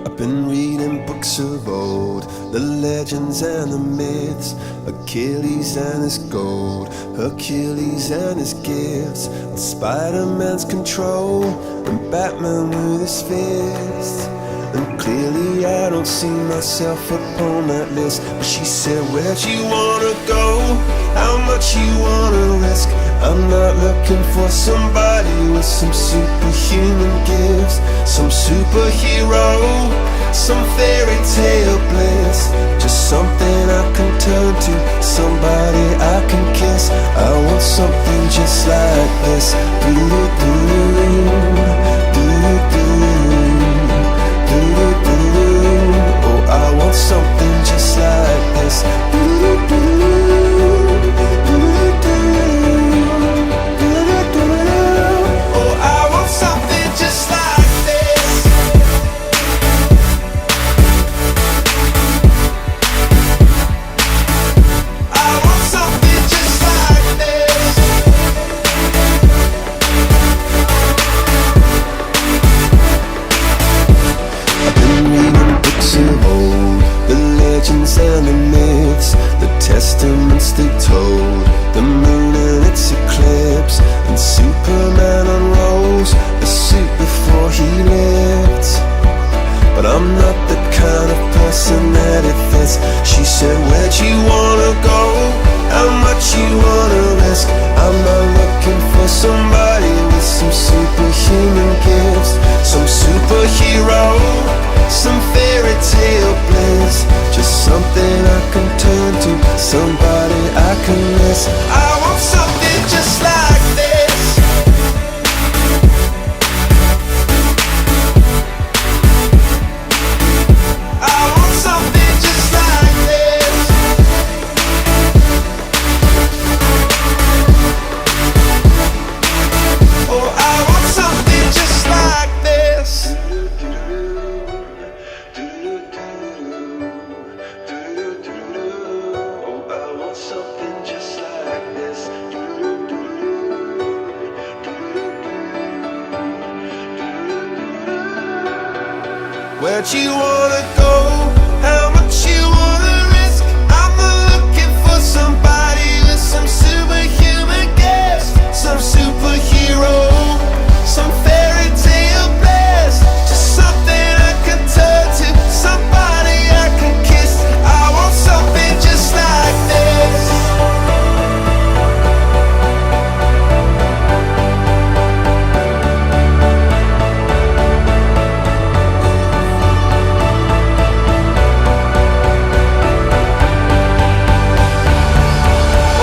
I've been reading books of old, the legends and the myths, Achilles and his gold, Hercules and his gifts, Spider-Man's control, and Batman with his fists. And clearly I don't see myself upon that list. But she said, where'd you wanna go? How much you wanna risk? I'm not looking for somebody with some superhuman gifts, some superhero, some fairy tale bliss. Just something I can turn to, somebody I can kiss. I want something just like this. Oh, I want something just like this. Oh, I want something just like this. I want something just like this. I've been reading books of old, the legends and the myths, the testaments they told, the moon and its eclipse, and Superman unrolls the suit before he lived. But I'm not the kind of person that it fits. She said, where'd you wanna go? How much you wanna risk? I'm not looking for somebody with some superhuman gifts, some superhero, some fairy tale bliss. Just something I can turn to, somebody I can miss. I want something just like this. I want something just like this. Oh, I want something just like this. Oh, I want something just like this. Where'd you wanna go? How much you wanna risk? I'm not looking for somebody with some superhuman gifts, some superhero, some fairy tale bliss. Just something I can turn to, somebody I can kiss. I want something just like this.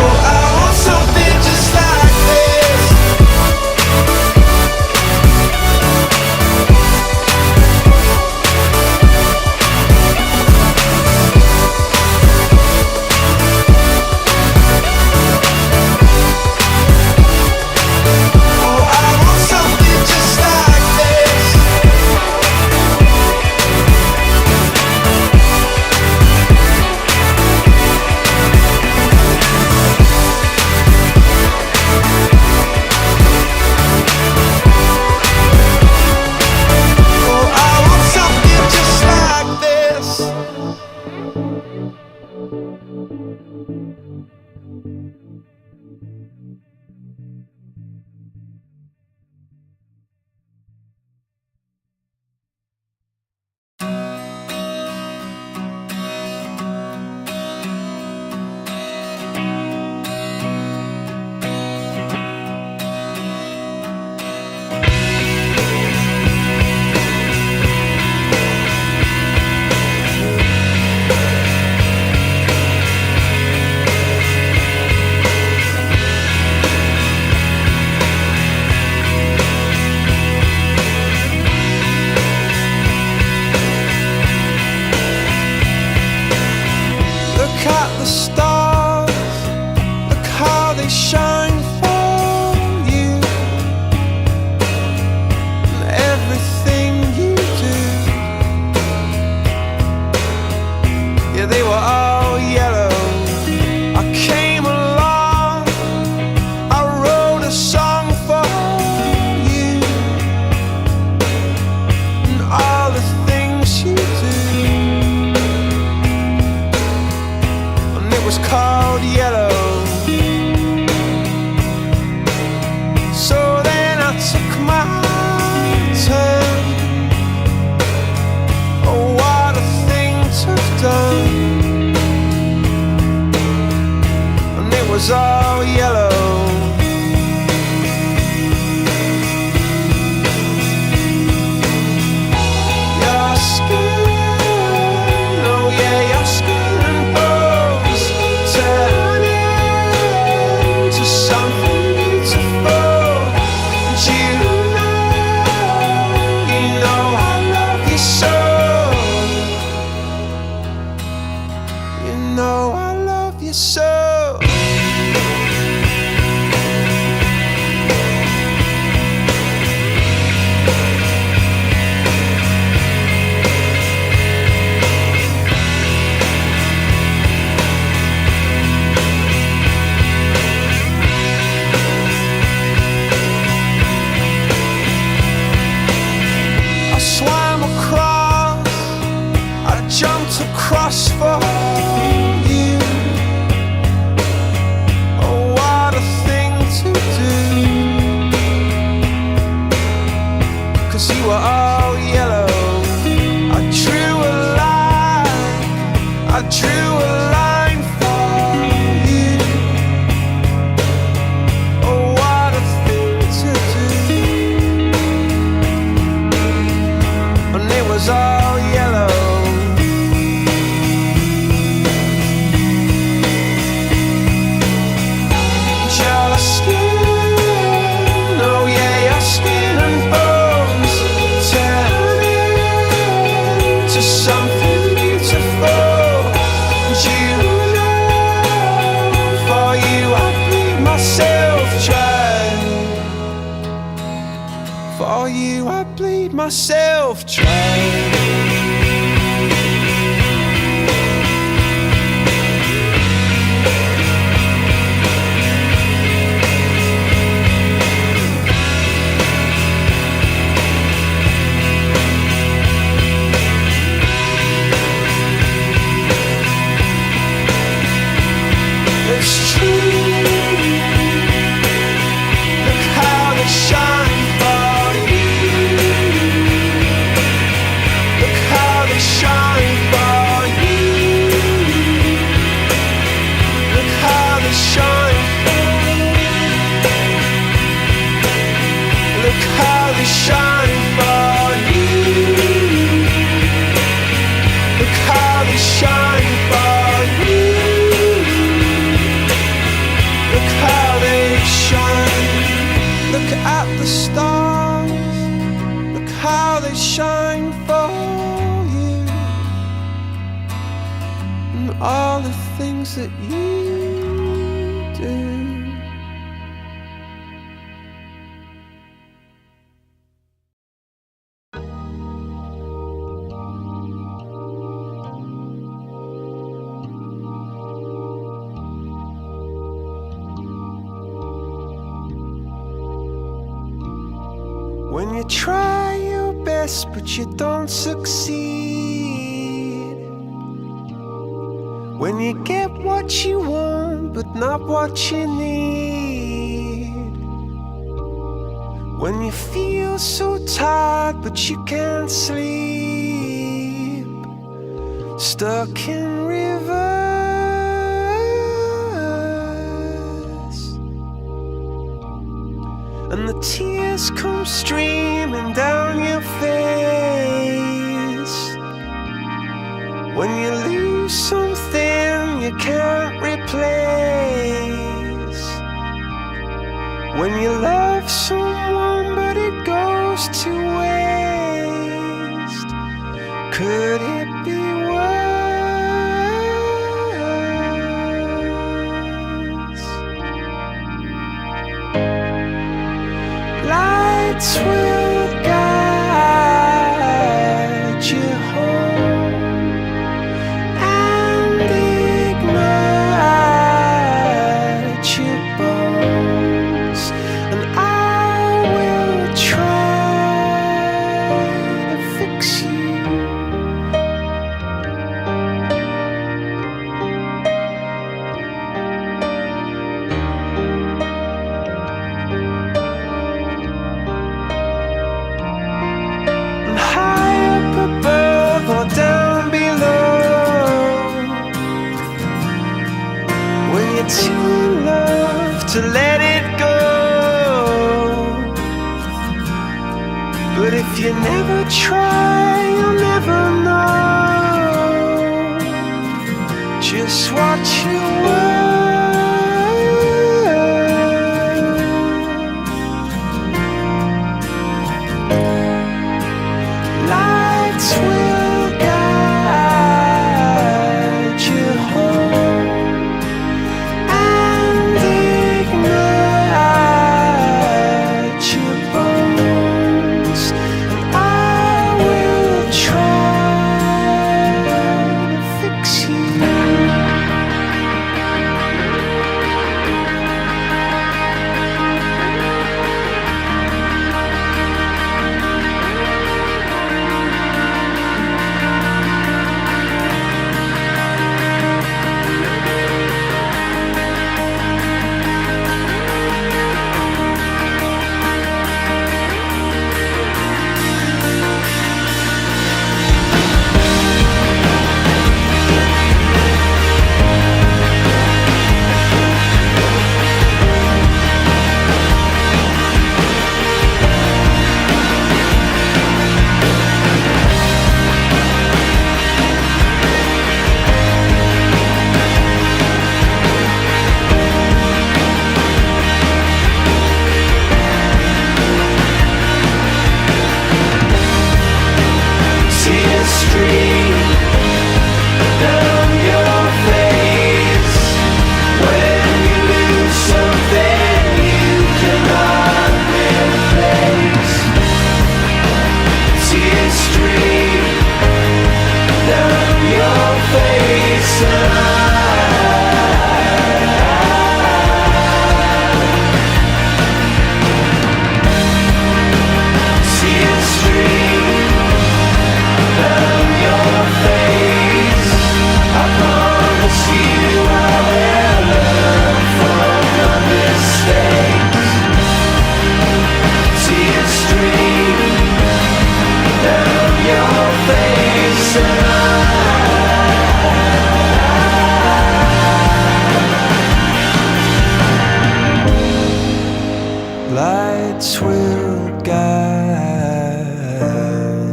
Oh, I want something just like this. Oh, I want something just like this. Oh, I want something just like this. Look at the stars, look how they shine for you, and everything you do. Yeah, they were all yellow. I came along, I wrote a song for you, and all the things you myself dry. For you I bleed myself dry. It's true. Look how they shine for you. Look how they shine for you. Look how they shine. Look how they shine for you. Look how they shine for you. Look at the stars, look how they shine for you, and all the things that you do. When you try your best but you don't succeed, when you get what you want but not what you need, when you feel so tired but you can't sleep, stuck in reverse, and the tears come streaming down your face, when you lose something you can't replace, when you love someone but it goes to waste, could it be worse? Lights will guide you home and ignite your bones, and I will try to fix you. Or down below, when you're too in love to let it go, but if you never try you'll never know just what you were. Lights will Lights will guide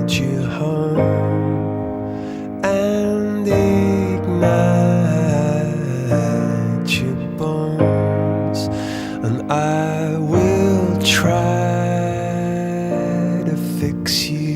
you home and ignite your bones, and I will try to fix you.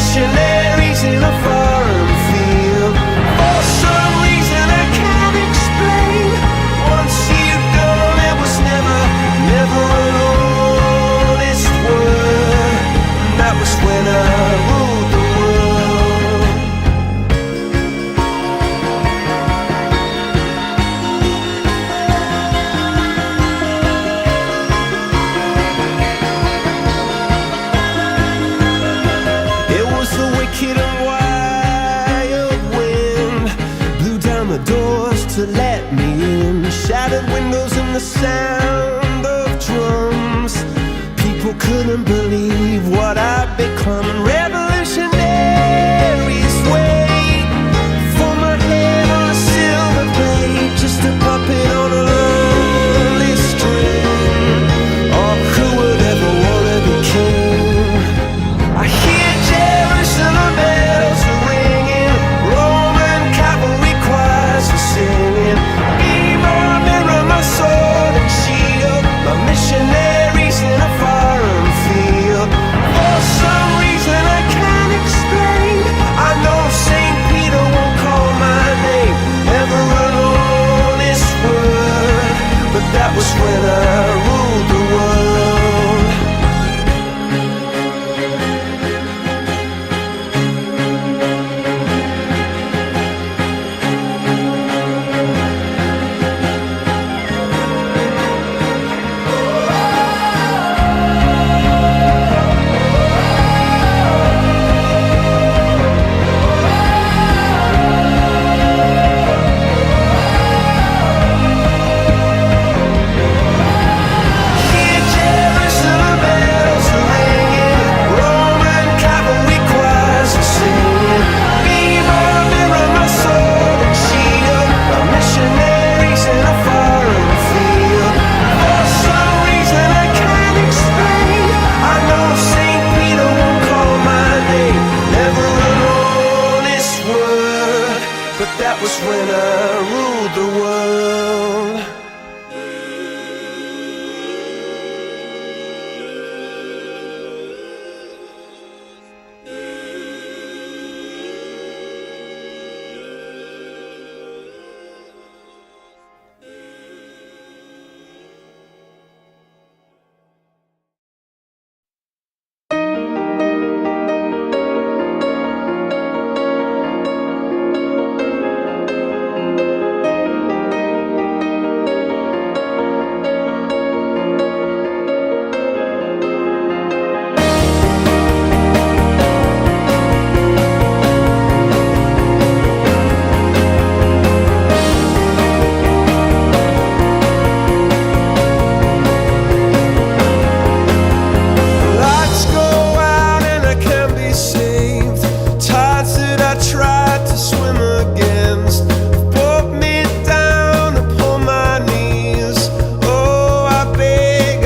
missionaries in a foreign field. For some reason I can't explain, once you'd gone it was never, never an honest word. And that was when I ruled the world. It was the wicked and wild wind, blew down the doors to let me in, shattered windows and the sound of drums. People couldn't believe what I'd become. Revolutionaries wait for my head on a silver plate, just a puppet on a lonely string. Oh, who would ever wanna be king? I hear Jerusalem bells are ringing, Roman cavalry choirs are singing. Be my mirror, my sword and shield, my missionaries in a foreign field. For some reason I can't explain, I know St. Peter won't call my name, never an honest word. But that was when I ruled the world. Hear Jerusalem bells are ringing, Roman cavalry choirs are singing. Be my mirror, my sword and shield, my missionaries in a foreign field. For some reason I can't explain, I know St. Peter won't call my name, never an honest word. But that was when I ruled the world. Lights go out and I can't be saved. Tides that I tried to swim against brought me down upon my knees. Oh, I beg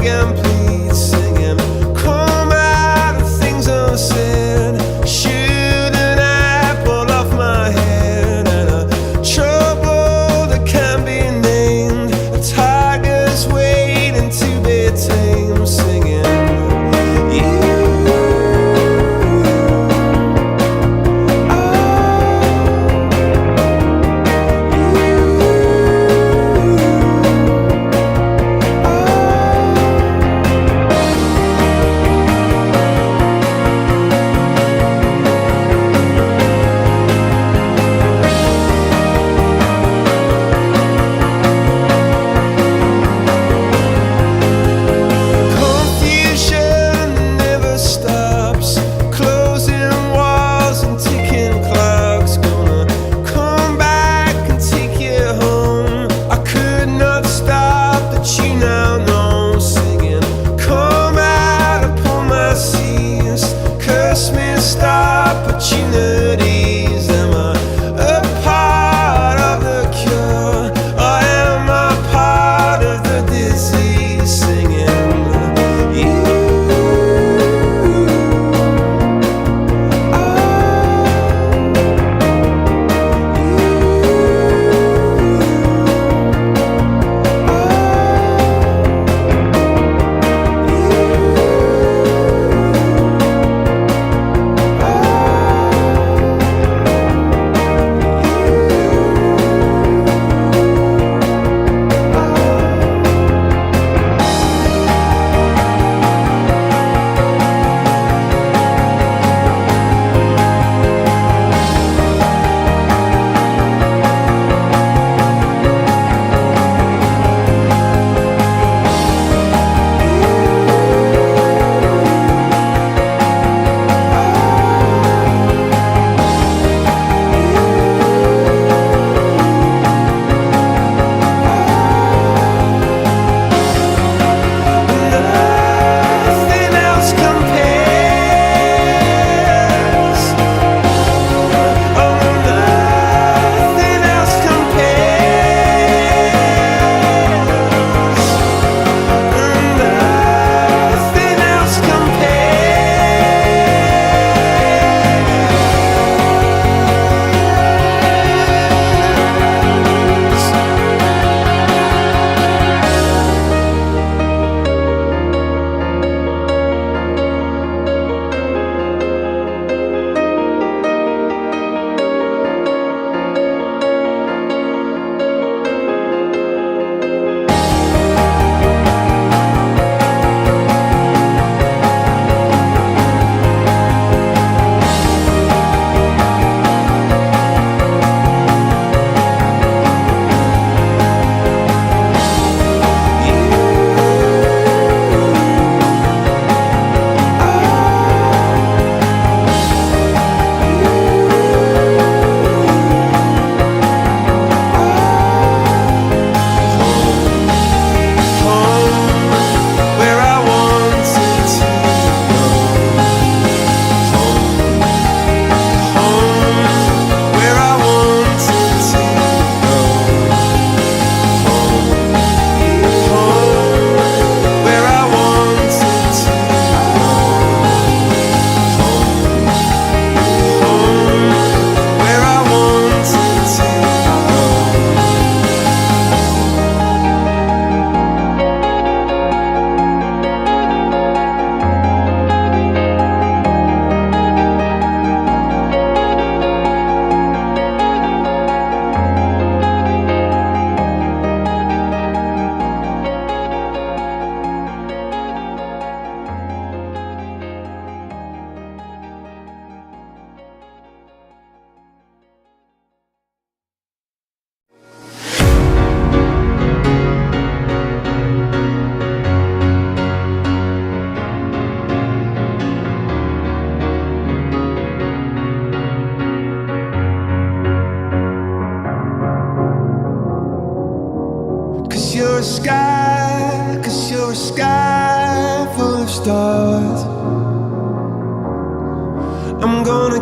and plead, singing, come out of things unsaid. Shouldn't I pull off my head? And a trouble that can't be named, a tiger's waiting to be tamed, singing.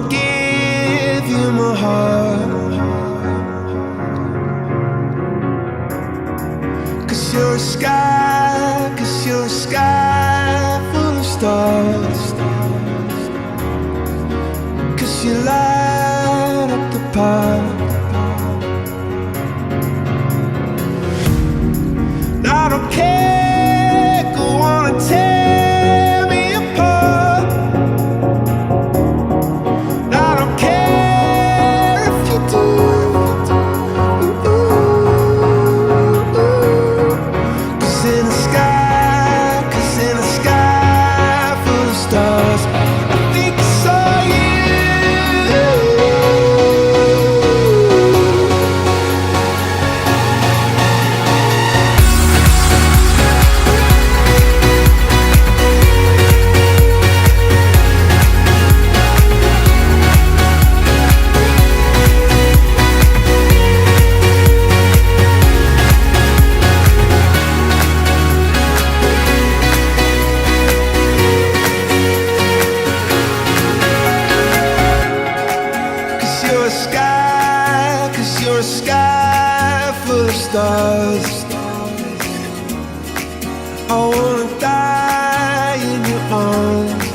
give you my heart. 'Cause you're a sky, 'cause you're a sky full of stars. 'Cause you light up the path. I don't care, go on and tear me apart. I don't care if you do. Cause in the sky full of stars, I think I saw you. You're a sky full of stars. I wanna die in your arms.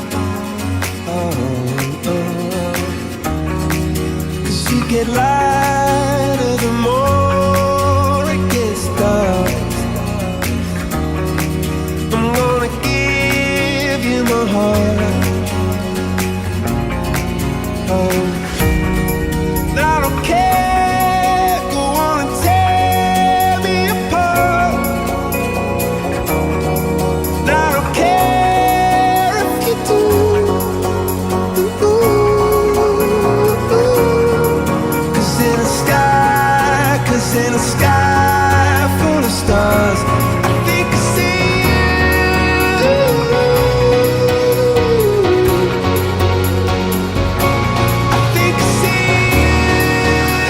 Cause you get lighter the more it gets dark. I'm gonna give you my heart. I don't care, go on and tear me apart. I don't care if you do. Cause in a sky full of stars, I think I see you. I think I see you.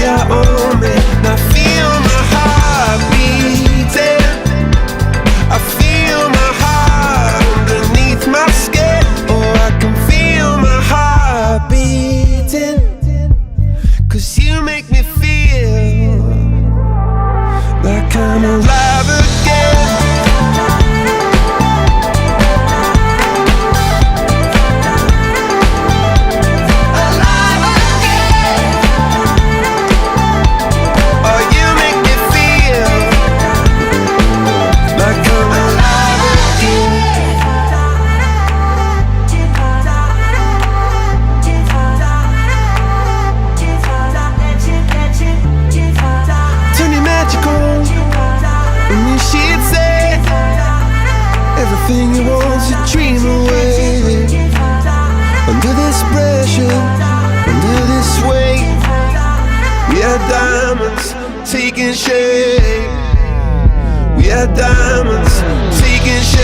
you own me. Now feel my heart beating. I feel my heart underneath my skin. Oh, I can feel my heart beating. 'Cause you make me feel like I'm alive again. Alive again. Oh, you make me feel like I'm alive again. Turn your magic on, and you should say everything you want's a dream away. Under this pressure, under this weight, we are diamonds taking shape. We are diamonds taking shape.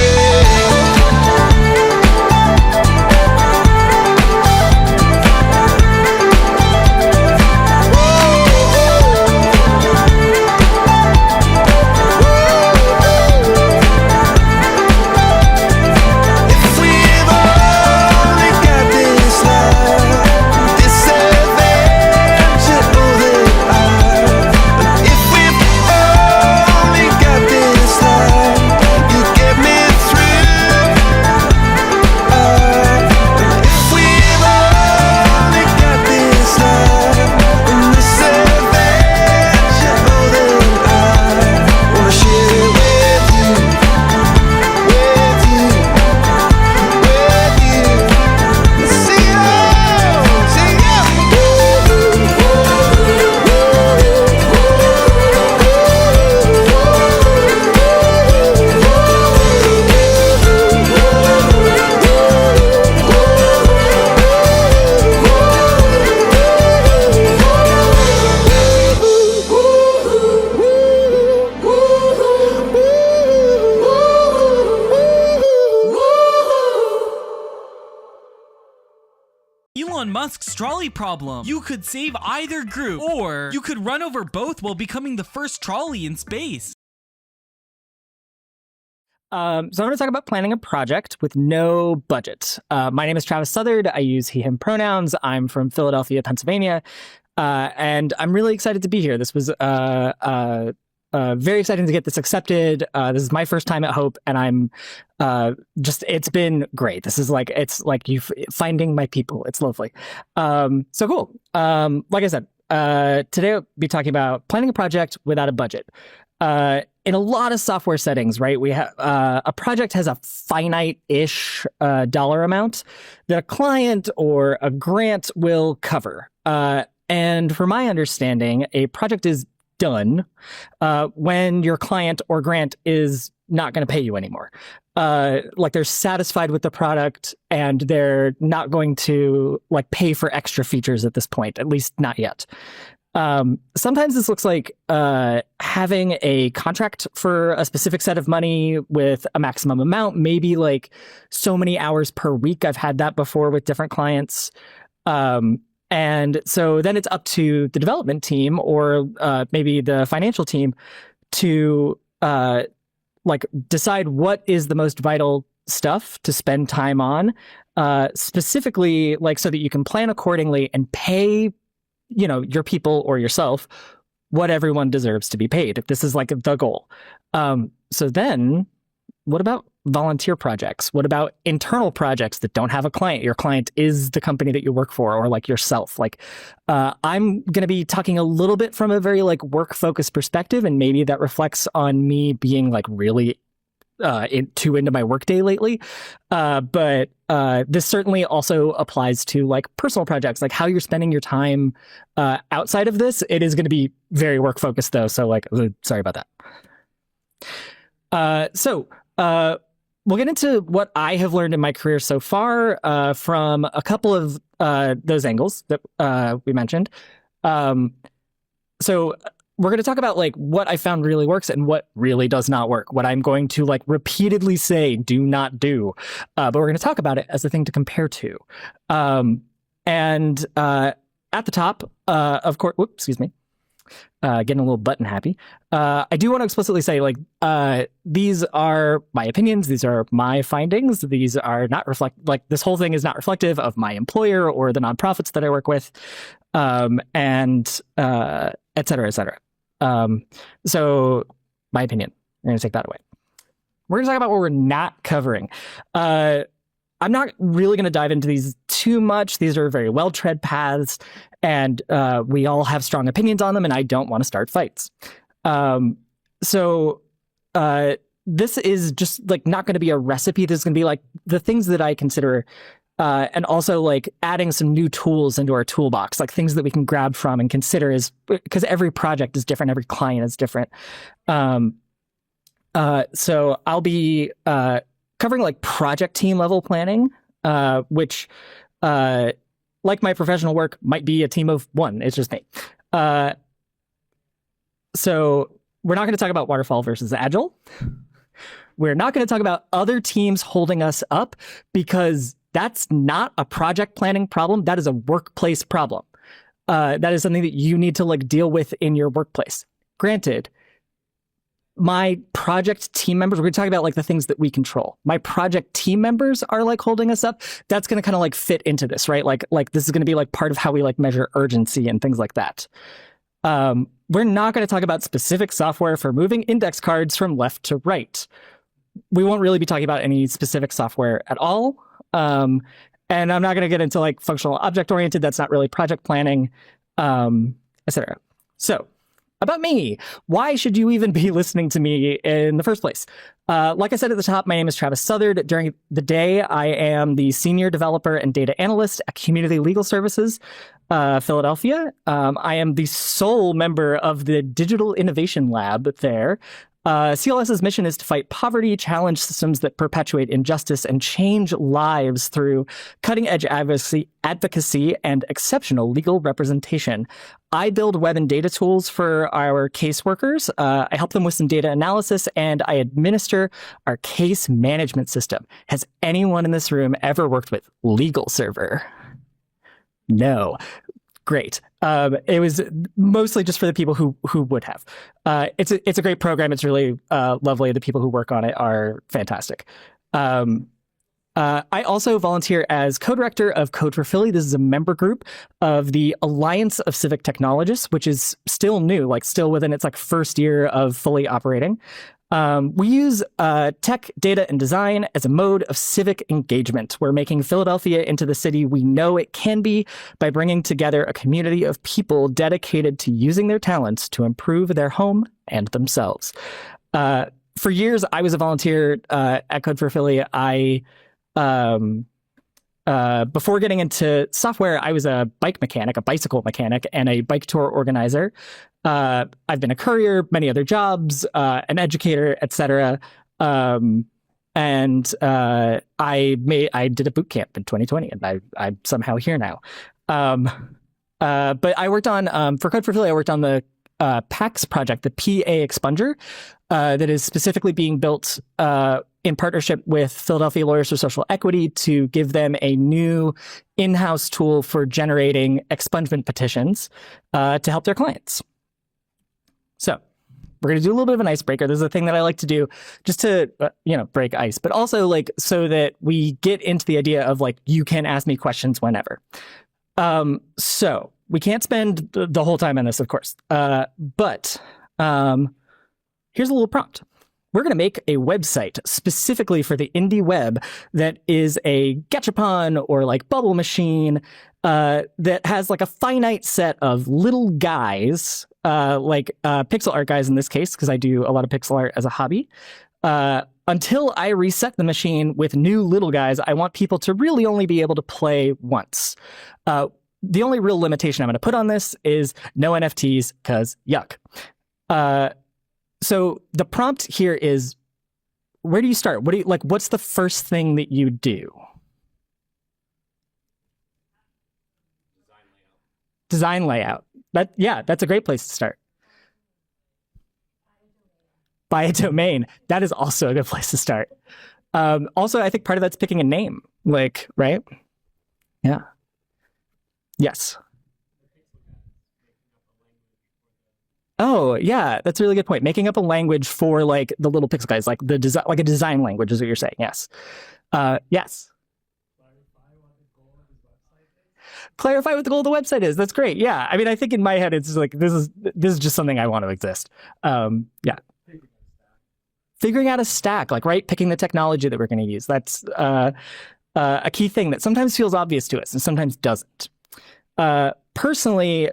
Elon Musk's trolley problem. You could save either group, or you could run over both while becoming the first trolley in space. So I'm going to talk about planning a project with no budget. My name is Travis Southard. I use he, him pronouns. I'm from Philadelphia, Pennsylvania. And I'm really excited to be here. This was very exciting to get this accepted. This is my first time at Hope, and I'm it's been great. This is like, it's like you finding my people. It's lovely. So cool. Like I said, today I'll be talking about planning a project without a budget. In a lot of software settings, right, we have a project has a finite-ish dollar amount that a client or a grant will cover. And from my understanding, a project is done when your client or grant is not going to pay you anymore. Like they're satisfied with the product and they're not going to like pay for extra features at this point, at least not yet. Sometimes this looks like having a contract for a specific set of money with a maximum amount, maybe like so many hours per week. I've had that before with different clients. And so then it's up to the development team or maybe the financial team to like decide what is the most vital stuff to spend time on, specifically like so that you can plan accordingly and pay, you know, your people or yourself what everyone deserves to be paid. This is like the goal. So then what about volunteer projects? What about internal projects that don't have a client? Your client is the company that you work for, or like yourself. Like, I'm going to be talking a little bit from a very like work focused perspective, and maybe that reflects on me being like really too into my workday lately. But this certainly also applies to like personal projects, like how you're spending your time outside of this. It is going to be very work focused though. So like, sorry about that. So we'll get into what I have learned in my career so far from a couple of those angles that we mentioned. So we're going to talk about like what I found really works and what really does not work, what I'm going to like repeatedly say, do not do. But we're going to talk about it as a thing to compare to. And at the top, of course, excuse me. getting a little button happy. I do want to explicitly say, like, these are my opinions. These are my findings. These are not this whole thing is not reflective of my employer or the nonprofits that I work with, and et cetera, et cetera. So my opinion, I'm going to take that away. We're going to talk about what we're not covering. I'm not really going to dive into these too much. These are very well-tread paths, and we all have strong opinions on them, and I don't want to start fights. So this is just like not going to be a recipe. This is going to be like the things that I consider, and also like adding some new tools into our toolbox, like things that we can grab from and consider, is because every project is different, every client is different. So I'll be covering like project team level planning, which, like my professional work, might be a team of one. It's just me. So we're not going to talk about waterfall versus agile. We're not going to talk about other teams holding us up, because that's not a project planning problem. That is a workplace problem. That is something that you need to like deal with in your workplace. Granted, my project team members, we're going to talk about like the things that we control. My project team members are like holding us up. That's going to kind of like fit into this, right? Like this is going to be like part of how we like measure urgency and things like that. We're not going to talk about specific software for moving index cards from left to right. We won't really be talking about any specific software at all. And I'm not going to get into like functional object oriented. That's not really project planning, etc. So, about me, why should you even be listening to me in the first place? Like I said at the top, my name is Travis Southard. During the day, I am the senior developer and data analyst at Community Legal Services, Philadelphia. I am the sole member of the Digital Innovation Lab there. CLS's mission is to fight poverty, challenge systems that perpetuate injustice, and change lives through cutting-edge advocacy and exceptional legal representation. I build web and data tools for our caseworkers. I help them with some data analysis, and I administer our case management system. Has anyone in this room ever worked with LegalServer? No. Great. It was mostly just for the people who would have. It's a great program. It's really lovely. The people who work on it are fantastic. I also volunteer as co-director of Code for Philly. This is a member group of the Alliance of Civic Technologists, which is still new, like still within its like first year of fully operating. We use tech, data, and design as a mode of civic engagement. We're making Philadelphia into the city we know it can be by bringing together a community of people dedicated to using their talents to improve their home and themselves. For years, I was a volunteer at Code for Philly. Before getting into software, I was a bike mechanic, a bicycle mechanic, and a bike tour organizer. I've been a courier, many other jobs, an educator, etc. And I did a boot camp in 2020, and I'm somehow here now. But I worked on for Code for Philly. I worked on the PAX project, the PA expunger, that is specifically being built in partnership with Philadelphia Lawyers for Social Equity to give them a new in-house tool for generating expungement petitions to help their clients. So we're going to do a little bit of an icebreaker. This is a thing that I like to do just to, break ice, but also like so that we get into the idea of like, you can ask me questions whenever. So we can't spend the whole time on this, of course. But here's a little prompt. We're going to make a website specifically for the indie web that is a gachapon or like bubble machine that has like a finite set of little guys, like pixel art guys in this case, because I do a lot of pixel art as a hobby. Until I reset the machine with new little guys, I want people to really only be able to play once. The only real limitation I'm going to put on this is no NFTs, because yuck. So the prompt here is, where do you start? What's the first thing that you do? Design layout. That's a great place to start. Buy a domain. That is also a good place to start. Also, I think part of that's picking a name, right? Yeah. Yes. Oh, yeah, that's a really good point. Making up a language for like the little pixel guys, like the design, like a design language is what you're saying. Yes. Yes. Clarify what the goal of the website is. That's great. Yeah. I mean, I think in my head, it's like, this is just something I want to exist. Yeah. Figuring out a stack, like, right, picking the technology that we're going to use. That's a key thing that sometimes feels obvious to us and sometimes doesn't. Personally,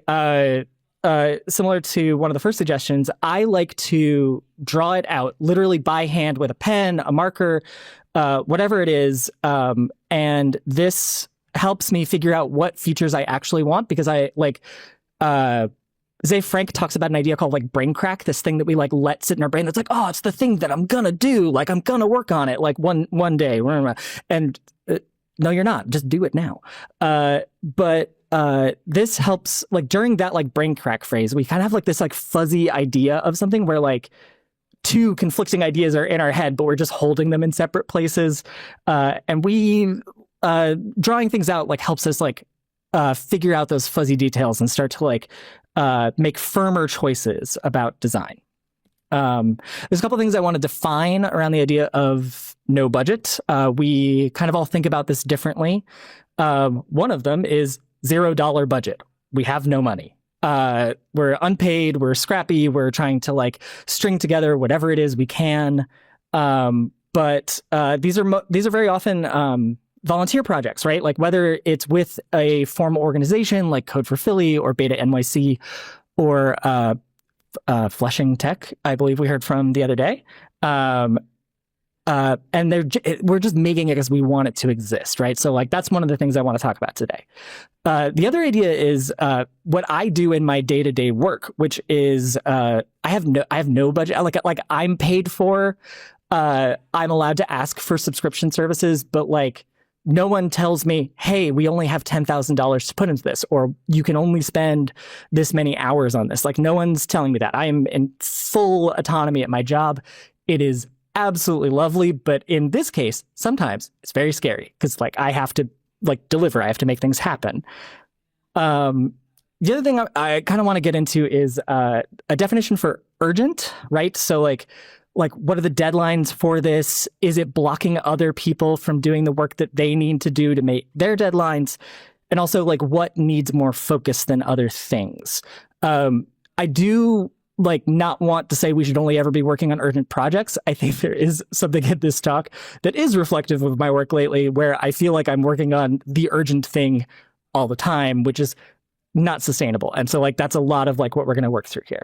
similar to one of the first suggestions, I like to draw it out literally by hand with a pen, a marker, whatever it is. And this helps me figure out what features I actually want, because I like, Zay Frank talks about an idea called like brain crack, this thing that we like let sit in our brain that's like, oh, it's the thing that I'm gonna do, like I'm gonna work on it like one day, and no, you're not, just do it now. But this helps, like during that like brain crack phase, we kind of have like this like fuzzy idea of something where like two conflicting ideas are in our head, but we're just holding them in separate places. And we drawing things out like helps us like figure out those fuzzy details and start to like make firmer choices about design. There's a couple of things I want to define around the idea of no budget. We kind of all think about this differently. One of them is $0 budget. We have no money. We're unpaid, we're scrappy, we're trying to like string together whatever it is we can. But these are very often volunteer projects, right? Like whether it's with a formal organization like Code for Philly or Beta NYC or Flushing Tech, I believe we heard from the other day. And we're just making it because we want it to exist, right? So like that's one of the things I want to talk about today. The other idea is what I do in my day-to-day work, which is I have no budget. Like I'm paid for. I'm allowed to ask for subscription services, but like no one tells me, hey, we only have $10,000 to put into this, or you can only spend this many hours on this. Like no one's telling me that. I am in full autonomy at my job. It is absolutely lovely, but in this case, sometimes it's very scary because like I have to like deliver. I have to make things happen. The other thing I kind of want to get into is a definition for urgent, right? So like what are the deadlines for this? Is it blocking other people from doing the work that they need to do to make their deadlines? And also like what needs more focus than other things? I do like not want to say we should only ever be working on urgent projects. I think there is something in this talk that is reflective of my work lately where I feel like I'm working on the urgent thing all the time, which is not sustainable. And so like that's a lot of like what we're going to work through here.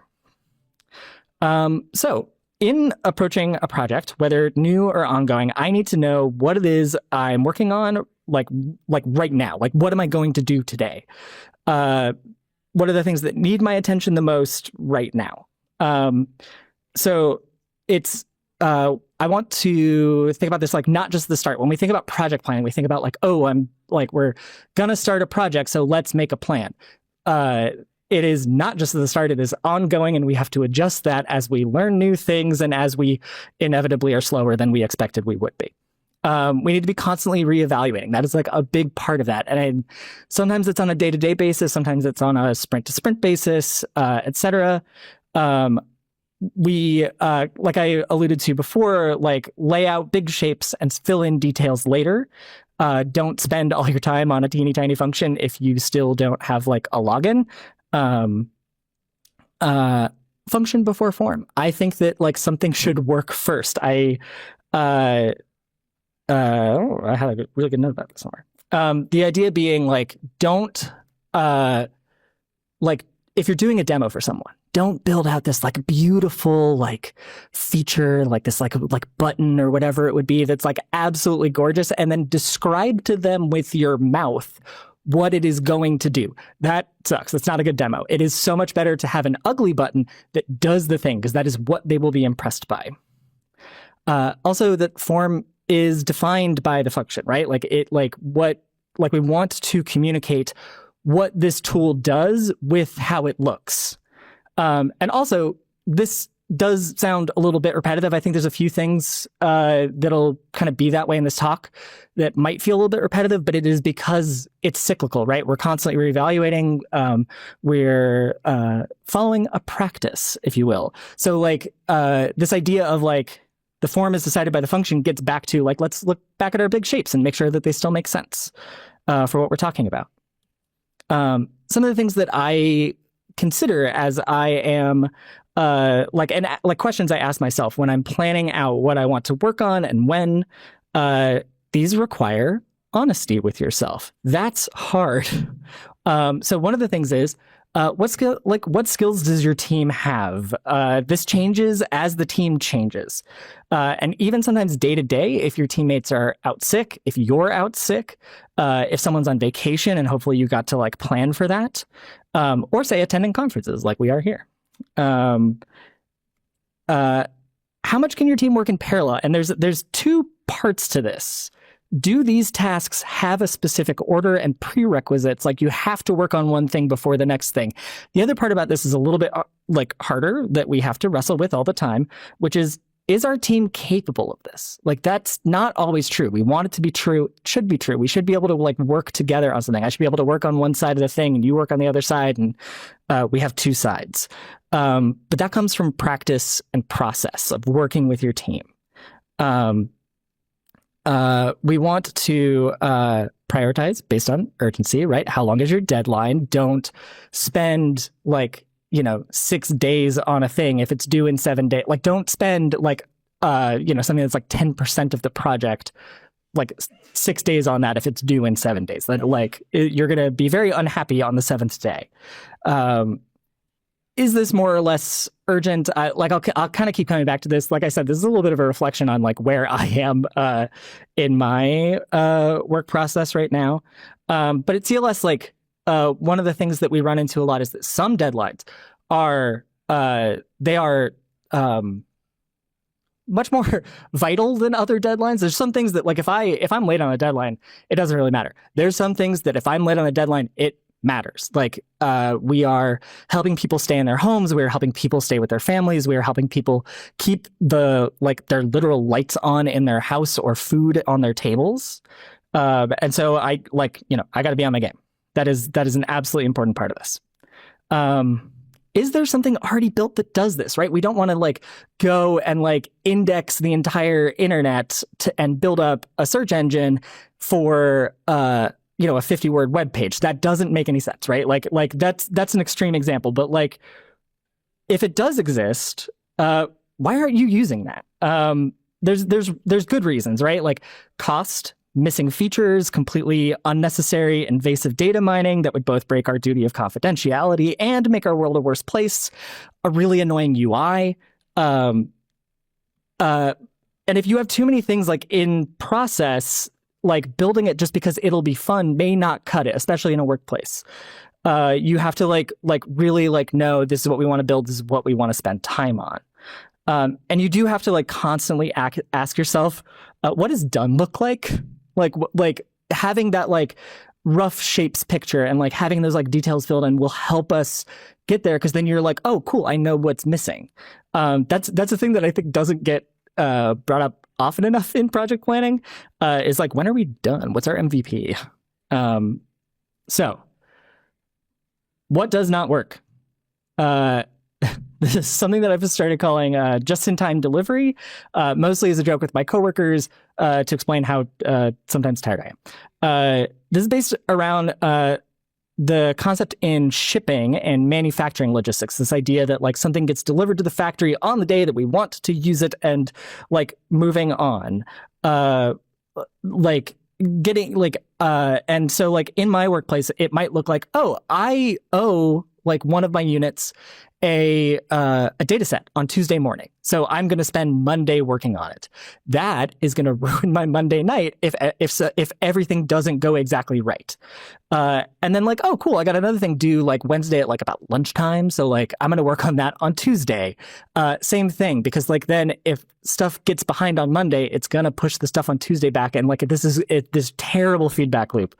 So in approaching a project, whether new or ongoing, I need to know what it is I'm working on, like right now. Like, what am I going to do today? What are the things that need my attention the most right now? So it's, I want to think about this, like not just the start. When we think about project planning, we think about like, oh, we're going to start a project, so let's make a plan. It is not just at the start, it is ongoing, and we have to adjust that as we learn new things and as we inevitably are slower than we expected we would be. We need to be constantly reevaluating. That is like a big part of that. And sometimes it's on a day-to-day basis, sometimes it's on a sprint-to-sprint basis, et cetera. We, like I alluded to before, like lay out big shapes and fill in details later. Don't spend all your time on a teeny tiny function if you still don't have like a login. Function before form. I think that like something should work first. I had a really good note about this somewhere. The idea being like, don't, like if you're doing a demo for someone, don't build out this like beautiful like feature, like this like button or whatever it would be that's like absolutely gorgeous, and then describe to them with your mouth what it is going to do. That sucks. That's not a good demo. It is so much better to have an ugly button that does the thing, because that is what they will be impressed by. Also, that form is defined by the function, right? Like we want to communicate what this tool does with how it looks. And also this does sound a little bit repetitive. I think there's a few things that'll kind of be that way in this talk that might feel a little bit repetitive, but it is because it's cyclical, right? We're constantly reevaluating. We're following a practice, if you will. So like this idea of like the form is decided by the function gets back to like, let's look back at our big shapes and make sure that they still make sense for what we're talking about. Some of the things that I consider as I am like questions I ask myself when I'm planning out what I want to work on and when, these require honesty with yourself. That's hard. So one of the things is, what skills does your team have? This changes as the team changes. And even sometimes day to day, if your teammates are out sick, if you're out sick, if someone's on vacation and hopefully you got to like plan for that, or say attending conferences like we are here. How much can your team work in parallel? And there's two parts to this. Do these tasks have a specific order and prerequisites? Like you have to work on one thing before the next thing. The other part about this is a little bit like harder that we have to wrestle with all the time, which is our team capable of this? Like that's not always true. We want it to be true. It should be true. We should be able to like work together on something. I should be able to work on one side of the thing and you work on the other side and we have two sides. But that comes from practice and process of working with your team. We want to prioritize based on urgency, right? How long is your deadline? Don't spend 6 days on a thing if it's due in 7 days. Like don't spend something that's like 10% of the project, like 6 days on that if it's due in 7 days. Then you're going to be very unhappy on the 7th day. Is this more or less urgent? I'll kind of keep coming back to this. Like I said, this is a little bit of a reflection on like where I am in my work process right now. But at CLS, one of the things that we run into a lot is that some deadlines are much more vital than other deadlines. There's some things that like if I'm late on a deadline, it doesn't really matter. There's some things that if I'm late on a deadline, it matters. We are helping people stay in their homes. We are helping people stay with their families. We are helping people keep their literal lights on in their house or food on their tables. And so I got to be on my game. That is an absolutely important part of this. Is there something already built that does this, right? We don't want to go and index the entire internet and build up a search engine for, a 50-word web page. That doesn't make any sense, right? That's an extreme example, but if it does exist, why aren't you using that? There's good reasons, right? Cost, missing features, completely unnecessary invasive data mining that would both break our duty of confidentiality and make our world a worse place, a really annoying UI. And if you have too many things in process, building it just because it'll be fun may not cut it, especially in a workplace. You have to really know this is what we want to build. This is what we want to spend time on. And you do have to constantly ask yourself, what does done look like? Having that rough shapes picture and having those details filled in will help us get there. Cause then you're oh, cool. I know what's missing. That's a thing that I think doesn't get brought up often enough in project planning, is when are we done? What's our MVP? So what does not work? This is something that I've started calling just-in-time delivery, mostly as a joke with my coworkers to explain how sometimes tired I am. This is based around the concept in shipping and manufacturing logistics, this idea that something gets delivered to the factory on the day that we want to use it and moving on. And so in my workplace, it might look oh, I owe one of my units a data set on Tuesday morning. So I'm going to spend Monday working on it. That is going to ruin my Monday night if everything doesn't go exactly right. And then oh, cool, I got another thing due Wednesday at about lunchtime. So I'm going to work on that on Tuesday. Same thing, because then if stuff gets behind on Monday, it's going to push the stuff on Tuesday back. And this is this terrible feedback loop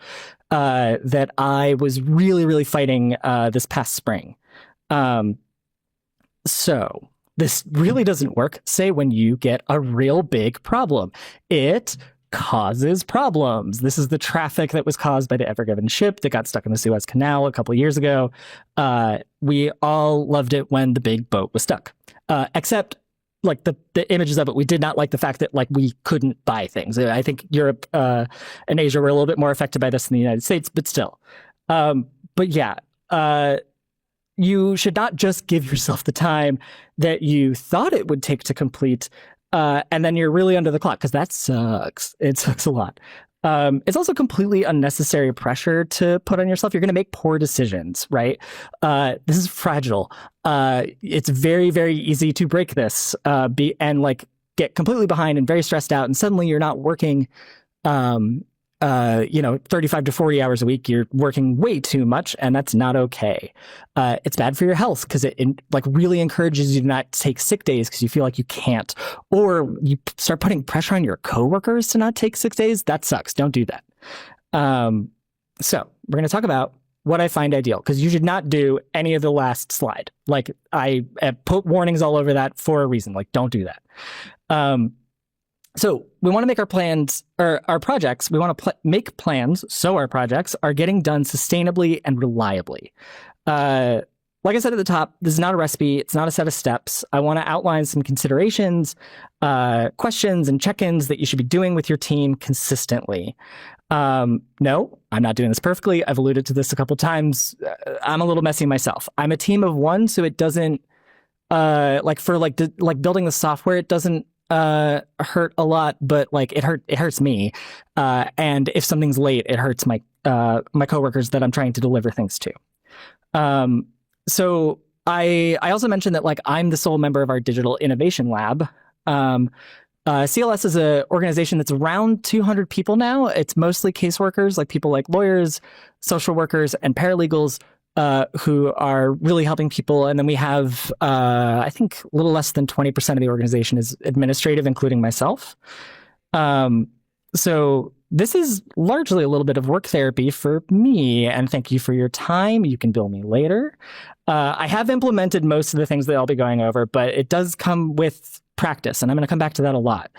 that I was really, really fighting this past spring. So this really doesn't work, say when you get a real big problem. It causes problems. This is the traffic that was caused by the Ever Given ship that got stuck in the Suez Canal a couple of years ago. We all loved it when the big boat was stuck, except like the images of it. We did not like the fact that like we couldn't buy things. I think Europe and Asia were a little bit more affected by this than the United States, but still. But yeah, you should not just give yourself the time that you thought it would take to complete, and then you're really under the clock, because that sucks. It sucks a lot. It's also completely unnecessary pressure to put on yourself. You're going to make poor decisions, right? This is fragile. It's very, very easy to break this, and like get completely behind and very stressed out, and suddenly you're not working 35 to 40 hours a week. You're working way too much, and that's not okay. It's bad for your health because it like really encourages you to not take sick days because you feel like you can't, or you start putting pressure on your coworkers to not take sick days. That sucks. Don't do that. So we're going to talk about what I find ideal, because you should not do any of the last slide. Like I put warnings all over that for a reason. Like, don't do that. So we want to make our plans, or our projects, we want to make plans so our projects are getting done sustainably and reliably. Like I said at the top, this is not a recipe. It's not a set of steps. I want to outline some considerations, questions, and check-ins that you should be doing with your team consistently. No, I'm not doing this perfectly. I've alluded to this a couple times. I'm a little messy myself. I'm a team of one, so it doesn't, building the software, it doesn't hurt a lot, but like it hurts me. And if something's late, it hurts my coworkers that I'm trying to deliver things to. So I also mentioned that like I'm the sole member of our digital innovation lab. CLS is an organization that's around 200 people now. It's mostly caseworkers, like people like lawyers, social workers, and paralegals, who are really helping people. And then we have, I think a little less than 20% of the organization is administrative, including myself. So this is largely a little bit of work therapy for me, and thank you for your time. You can bill me later. I have implemented most of the things that I'll be going over, but it does come with practice, and I'm going to come back to that a lot.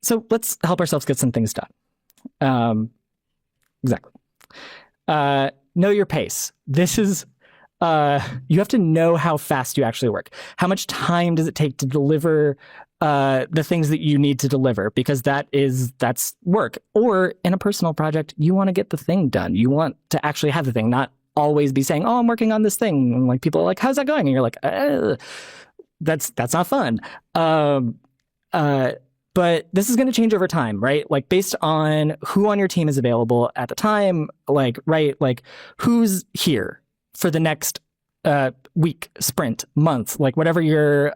So let's help ourselves get some things done. Exactly. Know your pace. This is, you have to know how fast you actually work. How much time does it take to deliver the things that you need to deliver? Because that's work. Or in a personal project, you want to get the thing done. You want to actually have the thing, not always be saying, oh, I'm working on this thing. And like people are like, how's that going? And you're like, that's not fun. But this is going to change over time, right? Like based on who on your team is available at the time, like, right? Like who's here for the next week, sprint, month, like whatever your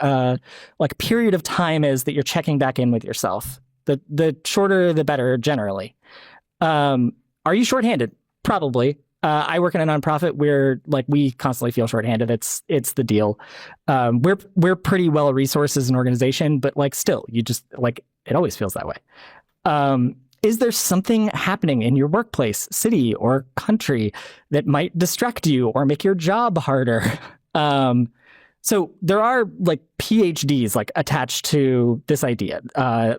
like period of time is that you're checking back in with yourself. The shorter, the better generally. Are you shorthanded? Probably. I work in a nonprofit where like we constantly feel shorthanded. It's the deal. We're pretty well resourced as an organization, but like still, you just like it always feels that way. Is there something happening in your workplace, city, or country that might distract you or make your job harder? So there are like PhDs like attached to this idea.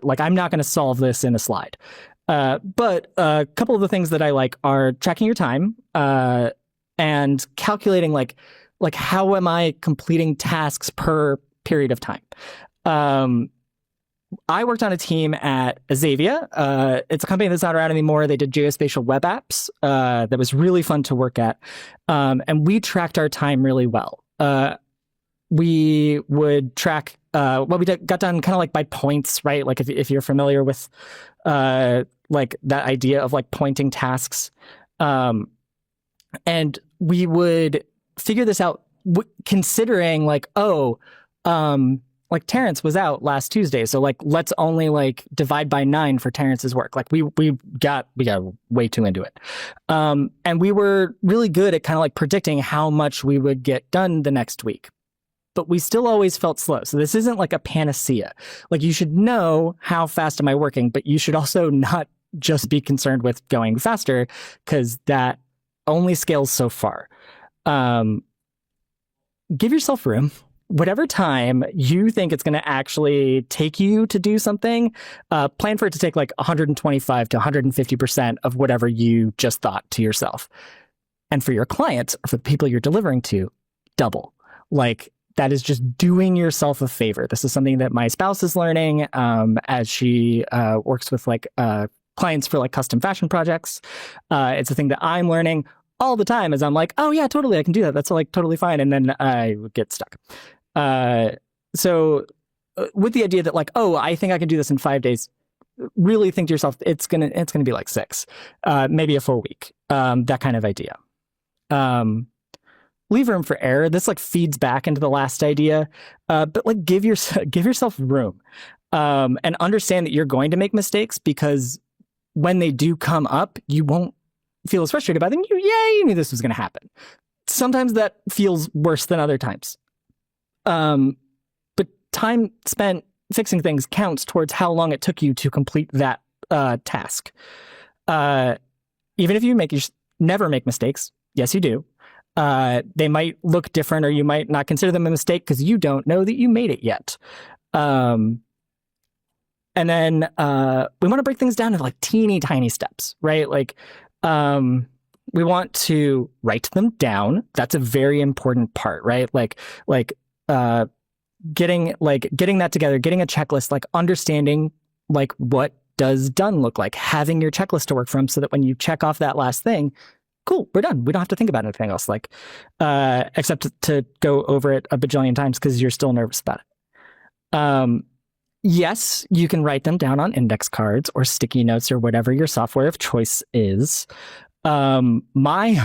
Like I'm not going to solve this in a slide. But a couple of the things that I like are tracking your time, and calculating like how am I completing tasks per period of time. I worked on a team at Azavia. It's a company that's not around anymore. They did geospatial web apps. That was really fun to work at. And we tracked our time really well. We would track what we got done kind of like by points, right? Like if you're familiar with like that idea of like pointing tasks. And we would figure this out considering like, like Terrence was out last Tuesday. So like, let's only like divide by 9 for Terrence's work. Like we got way too into it. And we were really good at kind of like predicting how much we would get done the next week. But we still always felt slow. So this isn't like a panacea. Like you should know how fast am I working, but you should also not just be concerned with going faster, because that only scales so far. Give yourself room. whatever time you think it's going to actually take you to do something, plan for it to take like 125 to 150% of whatever you just thought to yourself. And for your clients, or for the people you're delivering to, double. Like, that is just doing yourself a favor. This is something that my spouse is learning as she works with like clients for like custom fashion projects. It's a thing that I'm learning all the time as I'm like, oh yeah, totally, I can do that. That's like totally fine. And then I get stuck. So with the idea that like, oh, I think I can do this in 5 days, really think to yourself, it's gonna be like 6, maybe a full week, that kind of idea. Leave room for error. This like feeds back into the last idea, but like give yourself room, and understand that you're going to make mistakes, because when they do come up, you won't feel as frustrated by them. You knew this was going to happen. Sometimes that feels worse than other times. But time spent fixing things counts towards how long it took you to complete that task. Even if you never make mistakes, yes, you do. They might look different, or you might not consider them a mistake because you don't know that you made it yet. And then we want to break things down into like teeny tiny steps, right? Like we want to write them down. That's a very important part, right? Like getting that together, getting a checklist, like understanding like what does done look like, having your checklist to work from, so that when you check off that last thing, cool, we're done. We don't have to think about anything else, like except to go over it a bajillion times because you're still nervous about it. Yes, you can write them down on index cards or sticky notes or whatever your software of choice is. My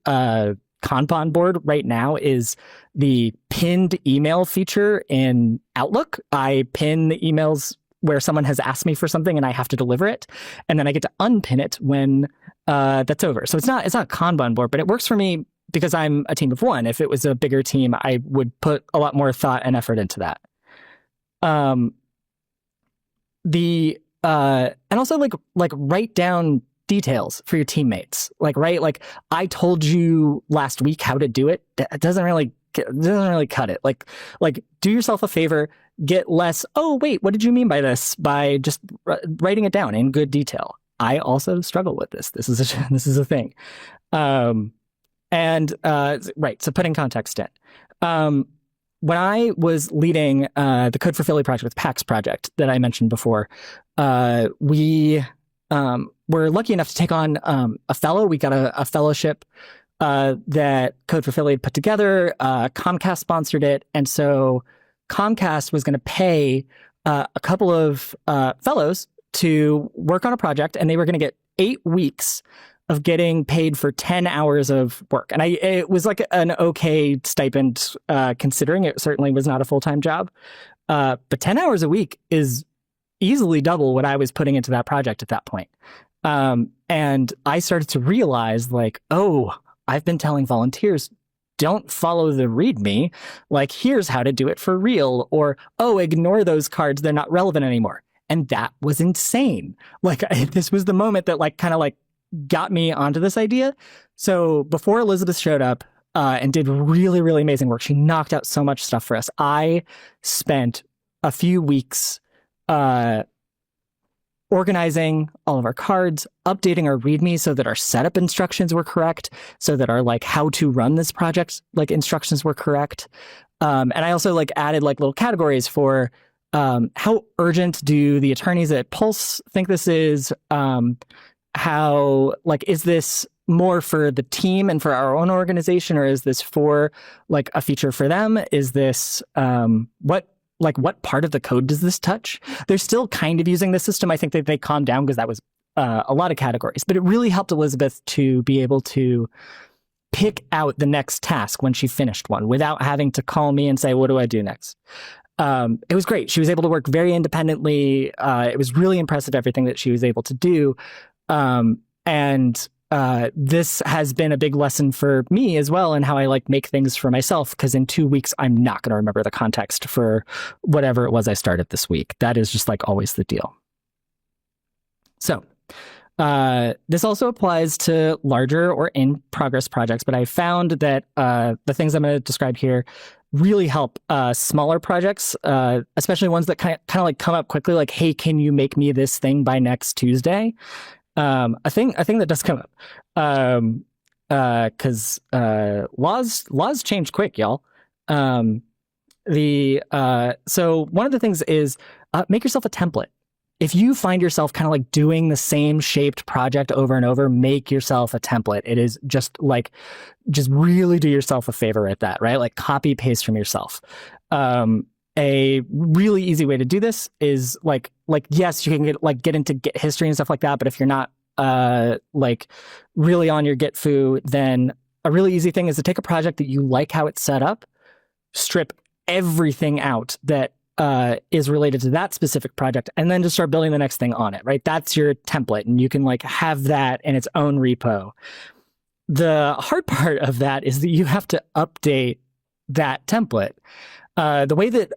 Kanban board right now is the pinned email feature in Outlook. I pin the emails where someone has asked me for something and I have to deliver it, and then I get to unpin it when that's over. So it's not a Kanban board, but it works for me because I'm a team of one. If it was a bigger team, I would put a lot more thought and effort into that. And also like write down details for your teammates. Like I told you last week how to do it. It doesn't really cut it. Like do yourself a favor, get less, oh wait, what did you mean by this, by just writing it down in good detail. I also struggle with this. This is a thing. Right. So putting context in. When I was leading the Code for Philly project with PAX project that I mentioned before, we were lucky enough to take on a fellow. We got a fellowship that Code for Philly had put together. Comcast sponsored it. And so Comcast was going to pay a couple of fellows to work on a project, and they were going to get 8 weeks of getting paid for 10 hours of work. And it was like an okay stipend, considering it certainly was not a full-time job. But 10 hours a week is easily double what I was putting into that project at that point. And I started to realize like, oh, I've been telling volunteers, don't follow the README. Like, here's how to do it for real. Or, oh, ignore those cards. They're not relevant anymore. And that was insane. Like, this was the moment that like kind of like got me onto this idea. So before Elizabeth showed up and did really, really amazing work, she knocked out so much stuff for us. I spent a few weeks organizing all of our cards, updating our README so that our setup instructions were correct, so that our like how to run this project like instructions were correct. And I also like added like little categories for how urgent do the attorneys at Pulse think this is? How, like, is this more for the team and for our own organization, or is this for like a feature for them? Is this what part of the code does this touch? They're still kind of using the system. I think that they calmed down because that was a lot of categories, but it really helped Elizabeth to be able to pick out the next task when she finished one without having to call me and say, what do I do next? It was great. She was able to work very independently. It was really impressive, everything that she was able to do. This has been a big lesson for me as well in how I like make things for myself, because in 2 weeks, I'm not going to remember the context for whatever it was I started this week. That is just like always the deal. So This also applies to larger or in-progress projects, but I found that the things I'm going to describe here really help smaller projects, especially ones that kind of like come up quickly, like, hey, can you make me this thing by next Tuesday? A thing that does come up. Because laws change quick, y'all. So one of the things is make yourself a template. If you find yourself kind of like doing the same shaped project over and over, make yourself a template. It is just really do yourself a favor at that, right? Like copy paste from yourself. A really easy way to do this is like yes, you can get into Git history and stuff like that, but if you're not like really on your Git foo, then a really easy thing is to take a project that you like how it's set up, strip everything out that is related to that specific project, and then just start building the next thing on it, right? That's your template, and you can like have that in its own repo. The hard part of that is that you have to update that template. The way that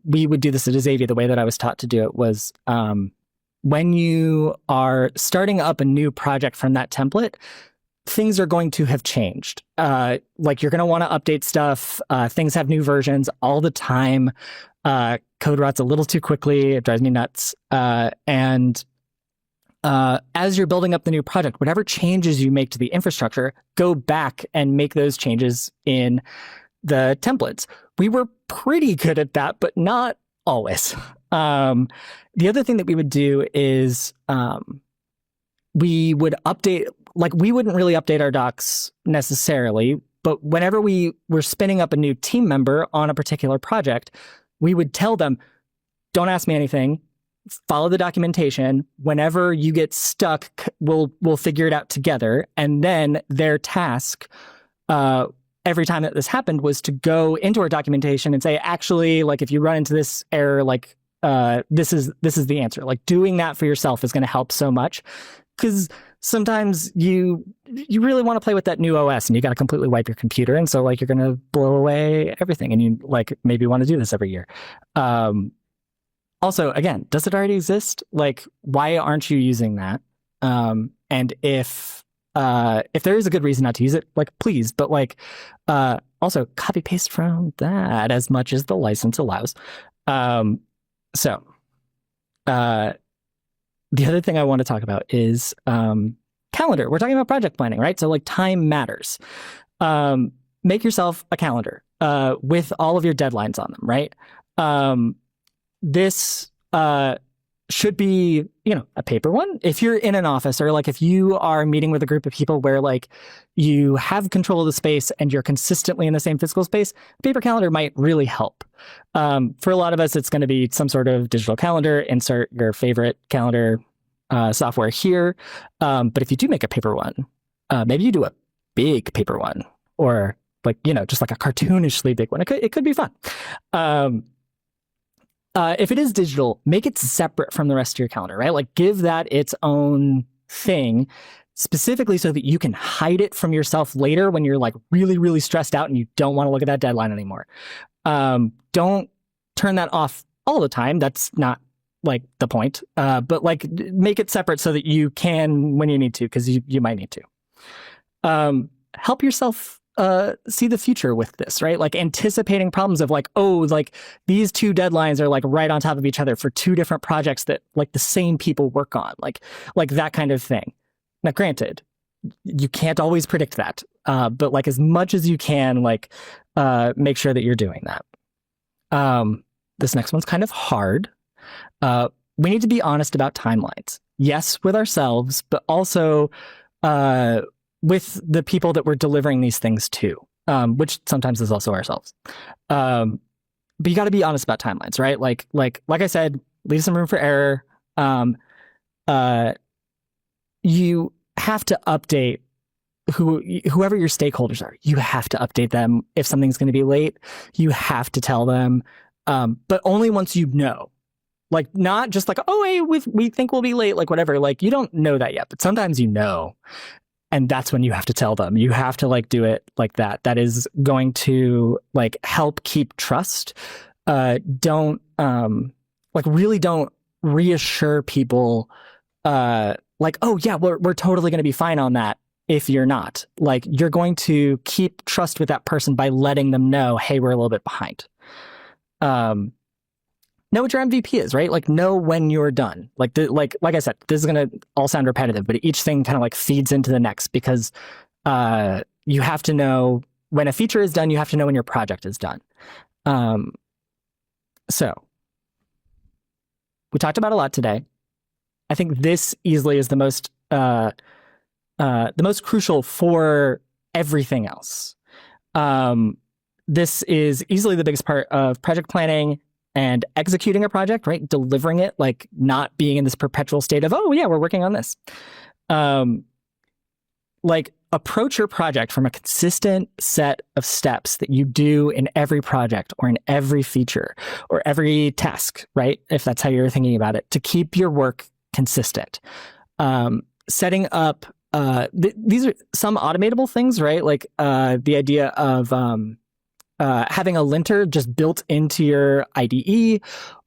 we would do this at Xavier, the way that I was taught to do it was when you are starting up a new project from that template, things are going to have changed. Like you're going to want to update stuff. Things have new versions all the time. Code rots a little too quickly. It drives me nuts. And as you're building up the new project, whatever changes you make to the infrastructure, go back and make those changes in the templates. We were pretty good at that, but not always. The other thing that we would do is we would update, like we wouldn't really update our docs necessarily, but whenever we were spinning up a new team member on a particular project, we would tell them, don't ask me anything, follow the documentation. Whenever you get stuck, we'll figure it out together. And then their task, every time that this happened, was to go into our documentation and say, actually, like if you run into this error, like this is the answer. Like doing that for yourself is going to help so much, because sometimes you really want to play with that new OS and you got to completely wipe your computer. And so like you're going to blow away everything, and you like maybe want to do this every year. Also, again, does it already exist? Like, why aren't you using that? And if there is a good reason not to use it, like please, but like also copy paste from that as much as the license allows. The other thing I want to talk about is calendar. We're talking about project planning, right? So like time matters. Make yourself a calendar with all of your deadlines on them, right? This should be, a paper one. If you're in an office, or like if you are meeting with a group of people where like you have control of the space and you're consistently in the same physical space, a paper calendar might really help. For a lot of us, it's going to be some sort of digital calendar. Insert your favorite calendar software here. But if you do make a paper one, maybe you do a big paper one, or like, just like a cartoonishly big one. It could be fun. If it is digital, make it separate from the rest of your calendar, right? Like give that its own thing, specifically so that you can hide it from yourself later when you're like really, really stressed out and you don't want to look at that deadline anymore. Don't turn that off all the time. That's not like the point. But like make it separate so that you can when you need to, because you might need to. Help yourself see the future with this, right? Like anticipating problems of like, oh, like these two deadlines are like right on top of each other for two different projects that like the same people work on, like that kind of thing. Now, granted, you can't always predict that, but like as much as you can, like make sure that you're doing that. This next one's kind of hard. We need to be honest about timelines. Yes, with ourselves, but also with the people that we're delivering these things to, which sometimes is also ourselves. But you got to be honest about timelines, right? Like I said, leave some room for error. You have to update whoever your stakeholders are. You have to update them. If something's going to be late, you have to tell them, but only once you know. Like not just like, oh, hey, we think we'll be late, like whatever. Like you don't know that yet, but sometimes you know. And that's when you have to tell them. You have to like do it like that. That is going to like help keep trust. Don't reassure people like, oh yeah, we're totally going to be fine on that. If you're not, like, you're going to keep trust with that person by letting them know, hey, we're a little bit behind. Know what your MVP is, right? Like, know when you're done. Like I said, this is going to all sound repetitive, but each thing kind of like feeds into the next, because you have to know when a feature is done, you have to know when your project is done. So we talked about a lot today. I think this easily is the most crucial for everything else. This is easily the biggest part of project planning and executing a project, right? Delivering it, like not being in this perpetual state of, oh yeah, we're working on this. Like, approach your project from a consistent set of steps that you do in every project or in every feature or every task, right? If that's how you're thinking about it, to keep your work consistent. Setting up, these are some automatable things, right? Like the idea of having a linter just built into your IDE,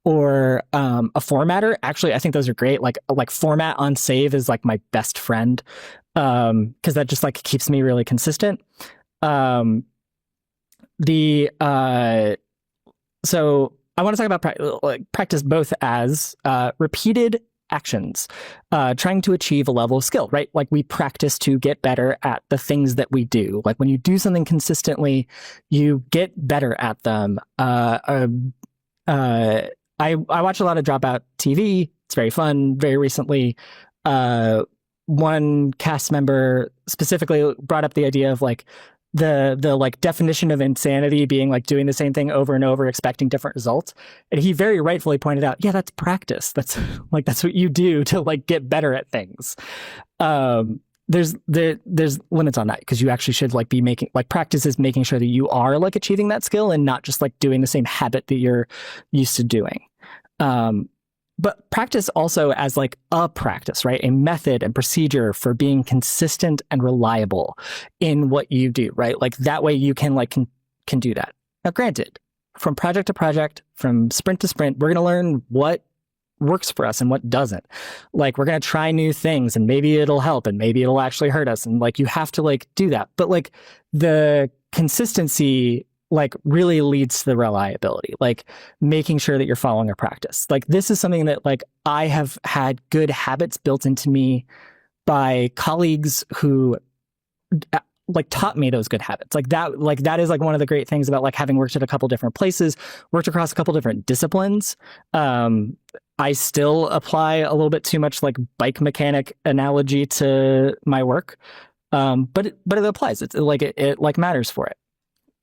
or a formatter. Actually, I think those are great. Like format on save is like my best friend, because that just like keeps me really consistent. So I want to talk about practice both as repeated actions, trying to achieve a level of skill, right? Like, we practice to get better at the things that we do. Like, when you do something consistently, you get better at them. I watch a lot of Dropout TV. It's very fun. Very recently, one cast member specifically brought up the idea of like the like definition of insanity being like doing the same thing over and over, expecting different results. And he very rightfully pointed out, yeah, that's practice. That's what you do to like get better at things. There's limits on that, because you actually should like be making, like, practice is making sure that you are like achieving that skill and not just like doing the same habit that you're used to doing. But practice also as like a practice, right? A method and procedure for being consistent and reliable in what you do, right? Like, that way you can can do that. Now, granted, from project to project, from sprint to sprint, we're going to learn what works for us and what doesn't. Like, we're going to try new things, and maybe it'll help and maybe it'll actually hurt us. And like, you have to like do that. But like, the consistency like really leads to the reliability, like making sure that you're following a practice. Like, this is something that like I have had good habits built into me by colleagues who like taught me those good habits. Like that is like one of the great things about like having worked at a couple different places, worked across a couple different disciplines. I still apply a little bit too much like bike mechanic analogy to my work. But it applies. It like matters for it.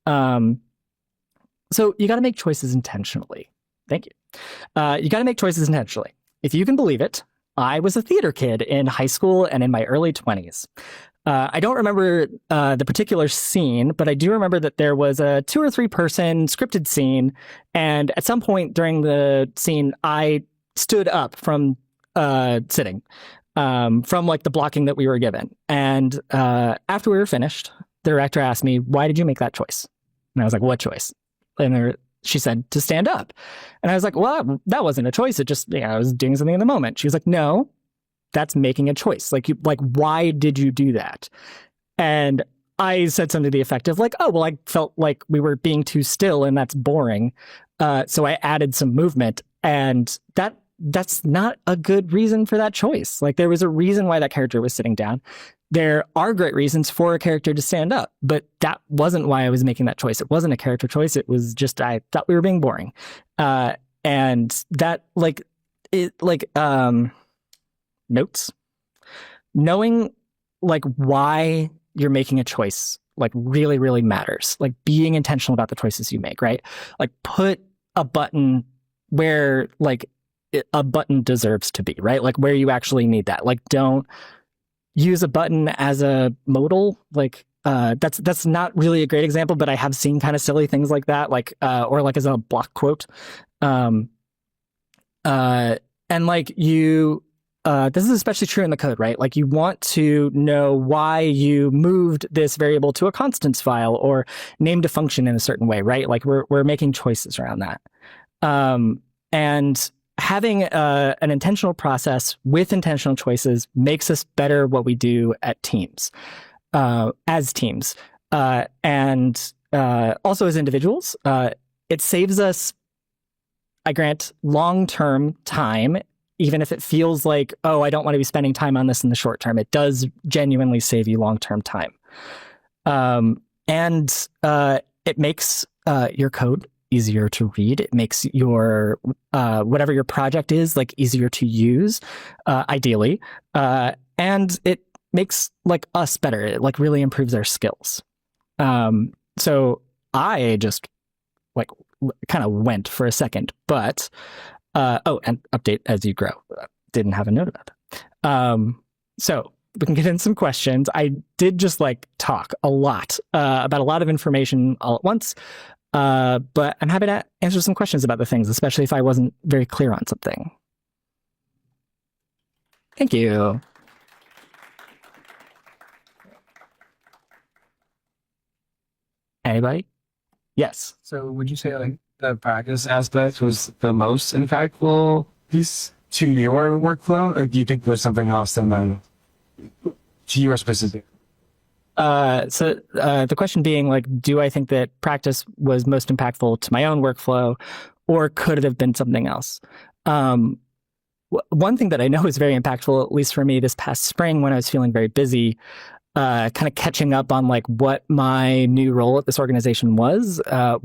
So you got to make choices intentionally. Thank you. You got to make choices intentionally. If you can believe it, I was a theater kid in high school and in my early 20s. I don't remember the particular scene, but I do remember that there was a 2 or 3 person scripted scene. And at some point during the scene, I stood up from sitting from like the blocking that we were given. And after we were finished, the director asked me, why did you make that choice? And I was like, what choice? And she said, to stand up. And I was like, well, that wasn't a choice. It just, I was doing something in the moment. She was like, no, that's making a choice. Like, why did you do that? And I said something to the effect of like, oh, well, I felt like we were being too still and that's boring. So I added some movement, and that's not a good reason for that choice. Like, there was a reason why that character was sitting down. There are great reasons for a character to stand up, but that wasn't why I was making that choice. It wasn't a character choice. It was just, I thought we were being boring. And that notes, knowing like why you're making a choice, like really, really matters. Like, being intentional about the choices you make, right? Like, put a button where like a button deserves to be, right? Like, where you actually need that. Like, don't use a button as a modal. Like, that's not really a great example, but I have seen kind of silly things like that, like, or like as a block quote. And like this is especially true in the code, right? Like, you want to know why you moved this variable to a constants file or named a function in a certain way, right? Like, we're making choices around that. And having an intentional process with intentional choices makes us better what we do at teams, as teams, and also as individuals. It saves us, I grant, long-term time, even if it feels like, oh, I don't want to be spending time on this in the short term. It does genuinely save you long-term time. And it makes your code easier to read. It makes your whatever your project is like easier to use, ideally, and it makes like us better. It like really improves our skills. So I just like kind of went for a second, but and update as you grow. Didn't have a note about that. So we can get in some questions. I did just like talk a lot about a lot of information all at once, but I'm happy to answer some questions about the things, especially if I wasn't very clear on something. Thank you. Anybody? Yes. So would you say like the practice aspect was the most impactful piece to your workflow, or do you think there's something else than that to your specific? So the question being like, do I think that practice was most impactful to my own workflow, or could it have been something else? One thing that I know is very impactful, at least for me this past spring when I was feeling very busy, kind of catching up on like what my new role at this organization was a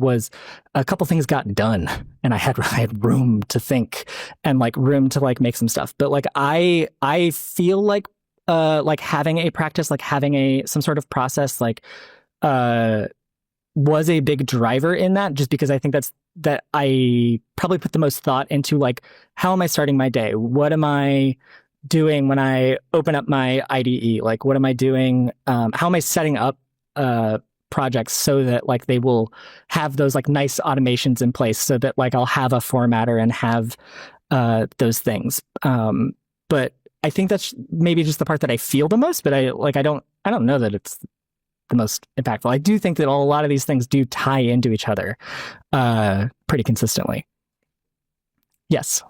couple things got done, and I had room to think and like room to like make some stuff. But like I feel like having a practice, like having some sort of process, like was a big driver in that, just because I think that I probably put the most thought into like, how am I starting my day? What am I doing when I open up my IDE? Like, what am I doing? How am I setting up projects so that like they will have those like nice automations in place, so that like I'll have a formatter and have those things. But I think that's maybe just the part that I feel the most, but I don't know that it's the most impactful. I do think that a lot of these things do tie into each other pretty consistently. Yes.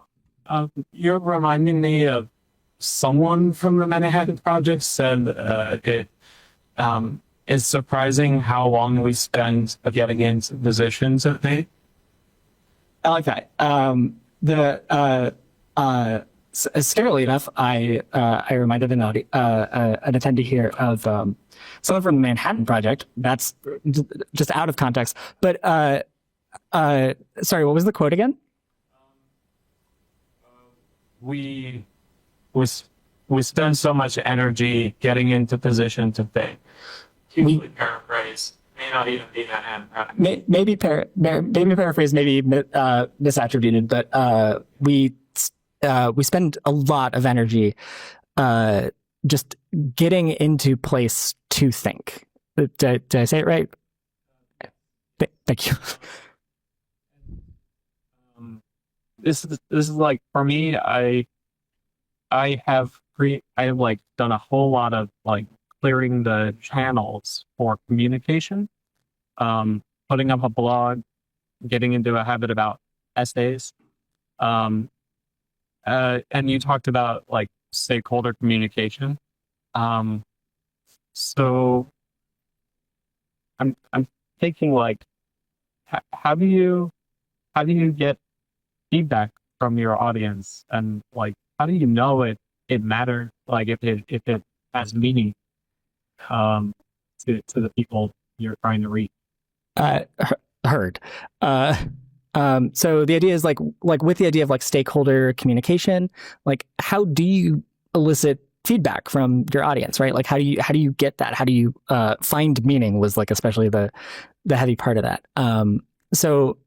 You're reminding me of someone from the Manhattan Project said it is surprising how long we spend getting into positions at they. I like that. Scarily enough, I reminded an attendee here of someone from the Manhattan Project. That's just out of context. But sorry, what was the quote again? We spend so much energy getting into position to think. Usually paraphrase. May not even be Manhattan. Maybe paraphrase, maybe misattributed, but we spend a lot of energy just getting into place to think. Did I say it right? Thank you. This is like, for me, I have like done a whole lot of like clearing the channels for communication, putting up a blog, getting into a habit about essays. And you talked about like stakeholder communication. So I'm thinking like, how do you get feedback from your audience, and like, how do you know it matters, like if it has meaning to the people you're trying to reach? Heard. So the idea is like with the idea of like stakeholder communication, like how do you elicit feedback from your audience, right? Like how do you get that? How do you find meaning was like especially the heavy part of that. So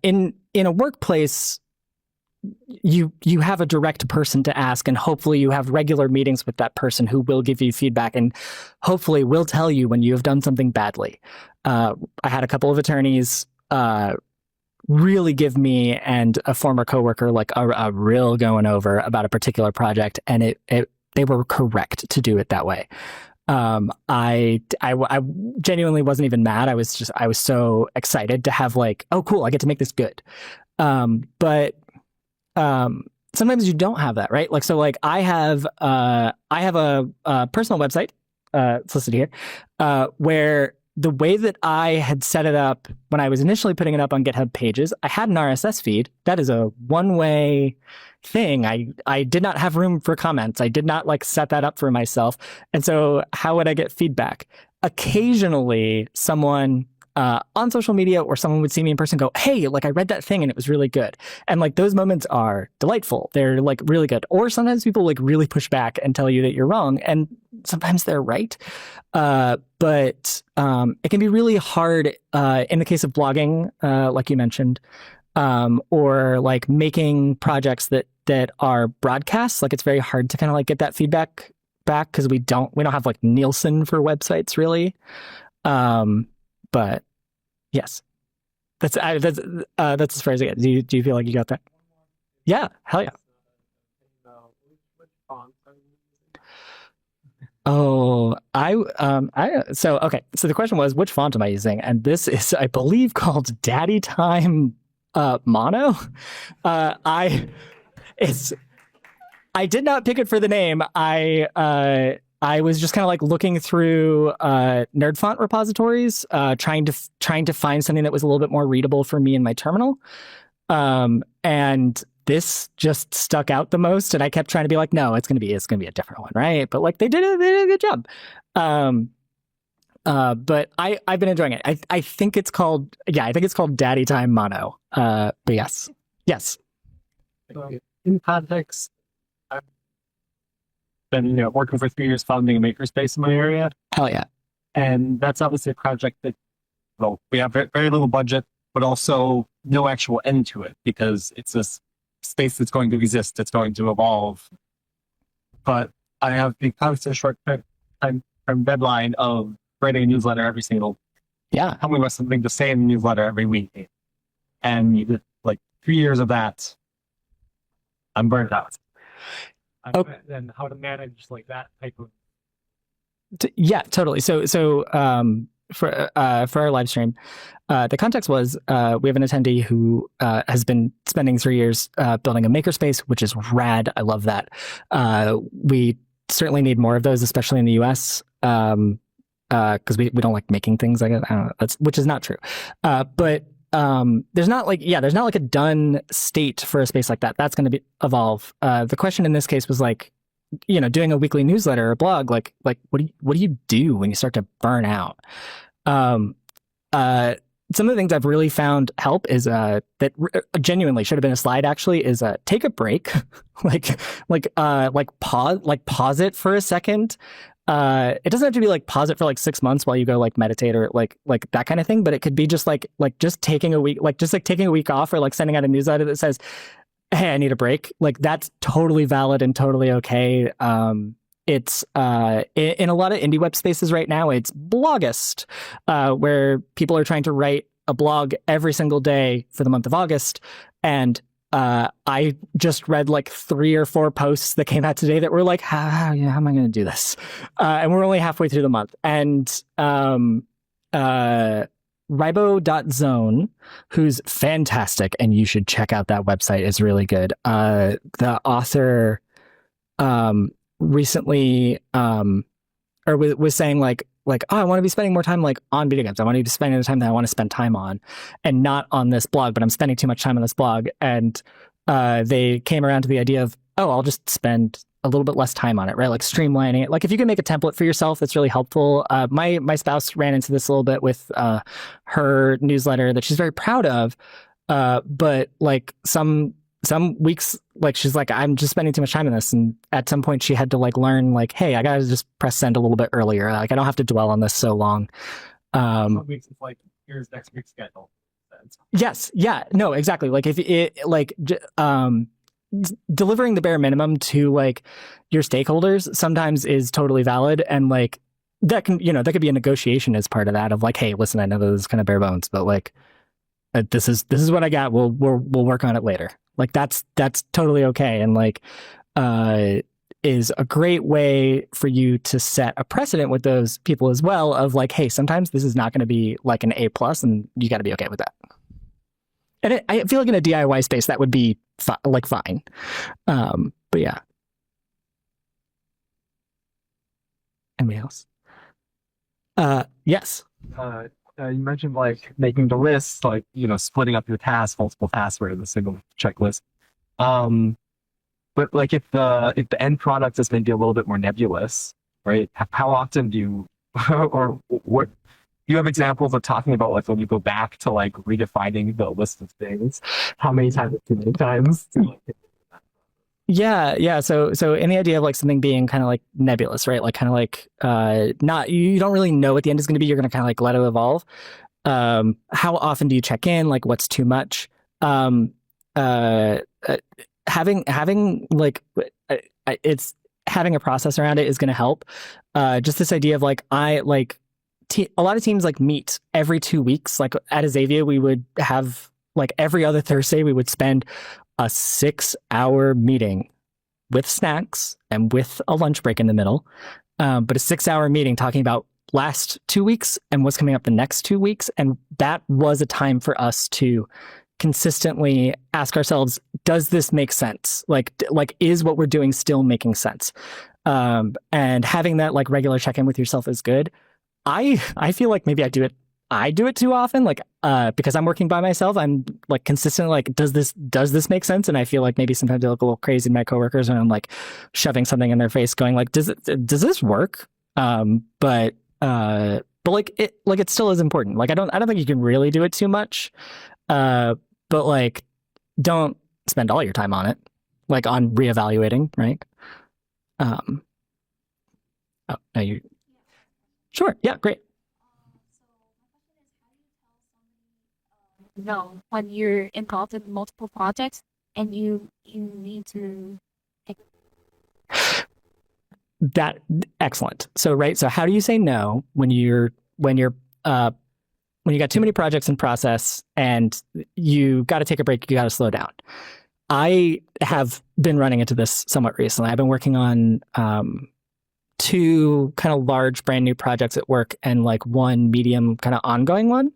in a workplace, you have a direct person to ask, and hopefully you have regular meetings with that person who will give you feedback and hopefully will tell you when you have done something badly. I had a couple of attorneys really give me and a former coworker like a real going over about a particular project, and they were correct to do it that way. I genuinely wasn't even mad. I was so excited to have like, oh cool, I get to make this good. But sometimes you don't have that, right? Like, so like I have a personal website, it's listed here, where the way that I had set it up when I was initially putting it up on GitHub Pages, I had an RSS feed. That is a one-way thing. I did not have room for comments. I did not like set that up for myself. And so how would I get feedback? Occasionally someone on social media or someone would see me in person go, hey, like I read that thing and it was really good. And like those moments are delightful. They're like really good. Or sometimes people like really push back and tell you that you're wrong. And sometimes they're right. But it can be really hard in the case of blogging, like you mentioned, or like making projects that are broadcasts. Like it's very hard to kind of like get that feedback back because we don't have like Nielsen for websites really. But yes, that's as far as I get. Do you feel like you got that? Yeah, hell yeah. Oh, so the question was, which font am I using? And this is, I believe, called Daddy Time Mono. I did not pick it for the name. I was just kind of like looking through nerd font repositories, trying to find something that was a little bit more readable for me in my terminal. And this just stuck out the most, and I kept trying to be like, no, it's gonna be a different one, right? But like they did a good job. But I've been enjoying it. I think it's called Daddy Time Mono. But yes. In context, I've been working for 3 years founding a makerspace in my area. Hell yeah. And that's obviously a project that, well, we have very, very little budget, but also no actual end to it because it's this space that's going to exist, that's going to evolve. But I have the constant short time deadline of writing a newsletter every single. Yeah. Coming with something to say in the newsletter every week. And like 3 years of that, I'm burnt out. Okay. And how to manage like that type of. Yeah, totally. So for our live stream, the context was we have an attendee who has been spending 3 years building a makerspace, which is rad. I love that. We certainly need more of those, especially in the US, because we don't like making things. I don't know, which is not true. But there's not like a done state for a space like that. That's going to evolve. The question in this case was like, doing a weekly newsletter or blog, like what do you do when you start to burn out? Some of the things I've really found help is that genuinely should have been a slide actually is take a break, pause it for a second. It doesn't have to be like pause it for like 6 months while you go like meditate or like that kind of thing, but it could be just like just taking a week, taking a week off or like sending out a newsletter that says, hey, I need a break. Like that's totally valid and totally okay. It's in a lot of indie web spaces right now, it's Blogist, where people are trying to write a blog every single day for the month of August. And I just read like 3 or 4 posts that came out today that were like, how am I going to do this? And we're only halfway through the month. And Ribo.zone, who's fantastic, and you should check out that website. It's really good. The author recently was saying like, oh, I want to be spending more time like on video games. I want to be spending the time that I want to spend time on and not on this blog, but I'm spending too much time on this blog. And they came around to the idea of, oh, I'll just spend a little bit less time on it, right? Like streamlining it. Like if you can make a template for yourself, that's really helpful. My spouse ran into this a little bit with her newsletter that she's very proud of. But like some weeks, like she's like, I'm just spending too much time on this. And at some point she had to like learn like, hey, I got to just press send a little bit earlier. Like I don't have to dwell on this so long. Some weeks it's like, here's next week's schedule. Yes. Yeah, no, exactly. Like if it delivering the bare minimum to like your stakeholders sometimes is totally valid. And like that can, that could be a negotiation as part of that of like, hey, listen, I know this is kind of bare bones, but like, this is what I got. We'll work on it later. Like that's totally okay. And like, is a great way for you to set a precedent with those people as well of like, hey, sometimes this is not going to be like an A+ and you got to be okay with that. And I feel like in a DIY space that would be fine. But yeah. Anybody else? Yes. You mentioned like making the list, like, splitting up your tasks, multiple tasks for the single checklist. But like if the end product is maybe a little bit more nebulous, right? How often do you, or what, you have examples of talking about like when you go back to like redefining the list of things, how many times, too many times? Yeah. So in the idea of like something being kind of like nebulous, right? Like kind of like not, you don't really know what the end is going to be. You're going to kind of like let it evolve. How often do you check in? Like what's too much? Having like it's having a process around it is going to help. Just this idea of like a lot of teams like meet every 2 weeks. Like at Xavier, we would have like every other Thursday we would spend a 6-hour meeting with snacks and with a lunch break in the middle. But a 6-hour meeting talking about last 2 weeks and what's coming up the next 2 weeks. And that was a time for us to consistently ask ourselves, does this make sense? Like is what we're doing still making sense? And having that like regular check-in with yourself is good. I feel like maybe I do it too often, like because I'm working by myself. I'm like consistently like, does this make sense? And I feel like maybe sometimes I look a little crazy to my coworkers when I'm like shoving something in their face, going like, does this work? But like it still is important. Like I don't think you can really do it too much. But like don't spend all your time on it, like on reevaluating, right? Oh, no, you. Sure. Yeah. Great. No, when you're involved in multiple projects and you need to That excellent. So how do you say no when you got too many projects in process and you got to take a break, you got to slow down? I have been running into this somewhat recently. I've been working on 2 kind of large brand new projects at work and like 1 medium kind of ongoing one.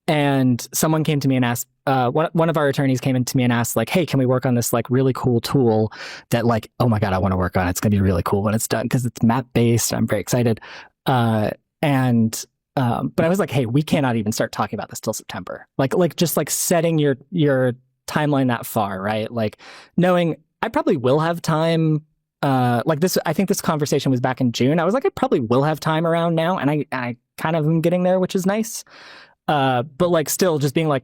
And someone came to me and asked, one of our attorneys came into me and asked like, hey, can we work on this like really cool tool that like, oh my God, I want to work on it. It's going to be really cool when it's done because it's map based. I'm very excited. But I was like, hey, we cannot even start talking about this till September. Like just like setting your timeline that far, right? Like knowing I probably will have time. Like this, I think this conversation was back in June. I was like, I probably will have time around now. And I kind of am getting there, which is nice. But like still just being like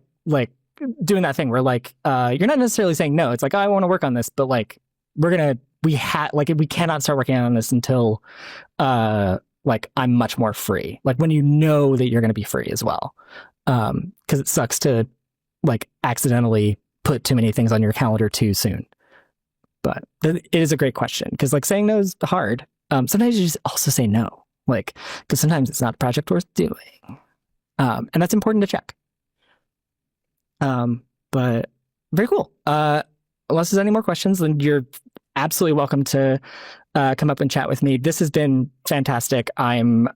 doing that thing where like, you're not necessarily saying no. It's like, oh, I want to work on this, but like, we cannot start working on this until, like I'm much more free. Like when you know that you're going to be free as well. Cause it sucks to like accidentally put too many things on your calendar too soon. But it is a great question. Cause like saying no is hard. Sometimes you just also say no, like, cause sometimes it's not a project worth doing. And that's important to check. But very cool. Unless there's any more questions, then you're absolutely welcome to come up and chat with me. This has been fantastic. I'm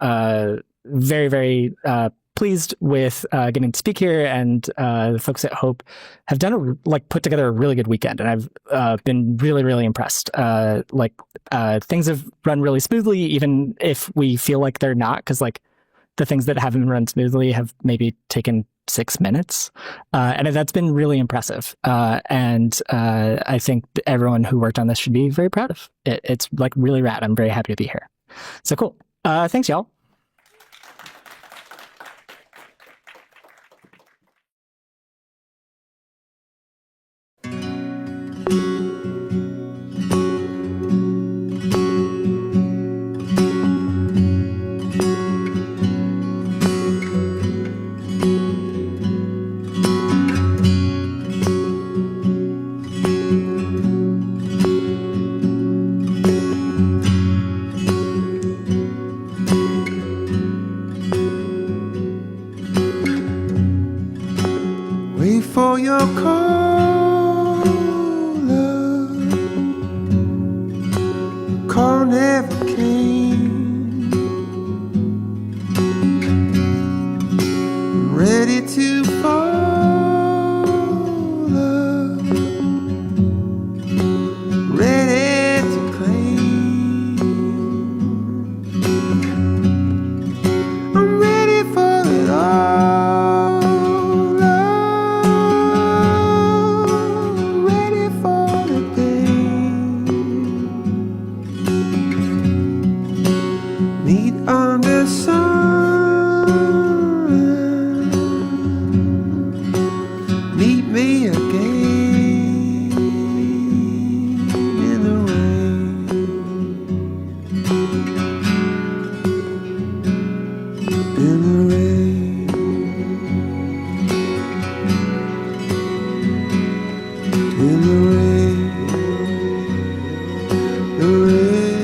very, very pleased with getting to speak here, and the folks at Hope have put together a really good weekend, and I've been really, really impressed. Things have run really smoothly, even if we feel like they're not, because like the things that haven't run smoothly have maybe taken 6 minutes. And that's been really impressive. And I think everyone who worked on this should be very proud of it. It's like really rad. I'm very happy to be here. So cool. Thanks, y'all. Wait for your call, love. Call never came. I'm ready to fall. Meet me again in the rain. In the rain. In the rain. The rain.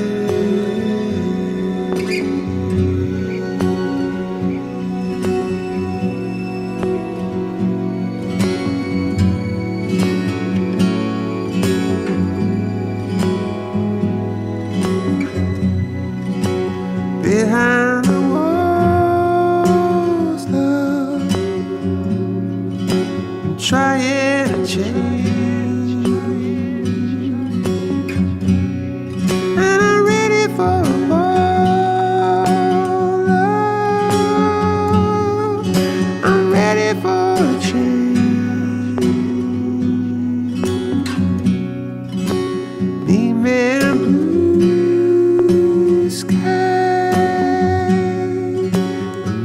Behind the walls, love, I'm trying to change, and I'm ready for a ball, love. I'm ready for a change. Need me a blue sky.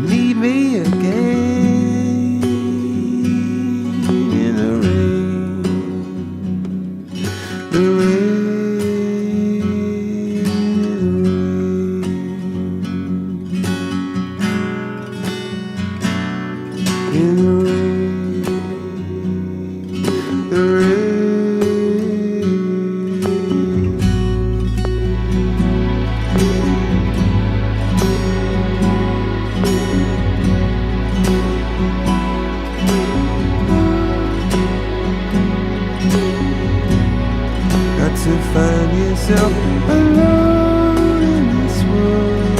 Meet me again in the rain. The rain. In the rain. The rain. Got to find yourself alone in this world.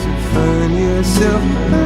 To find yourself alone.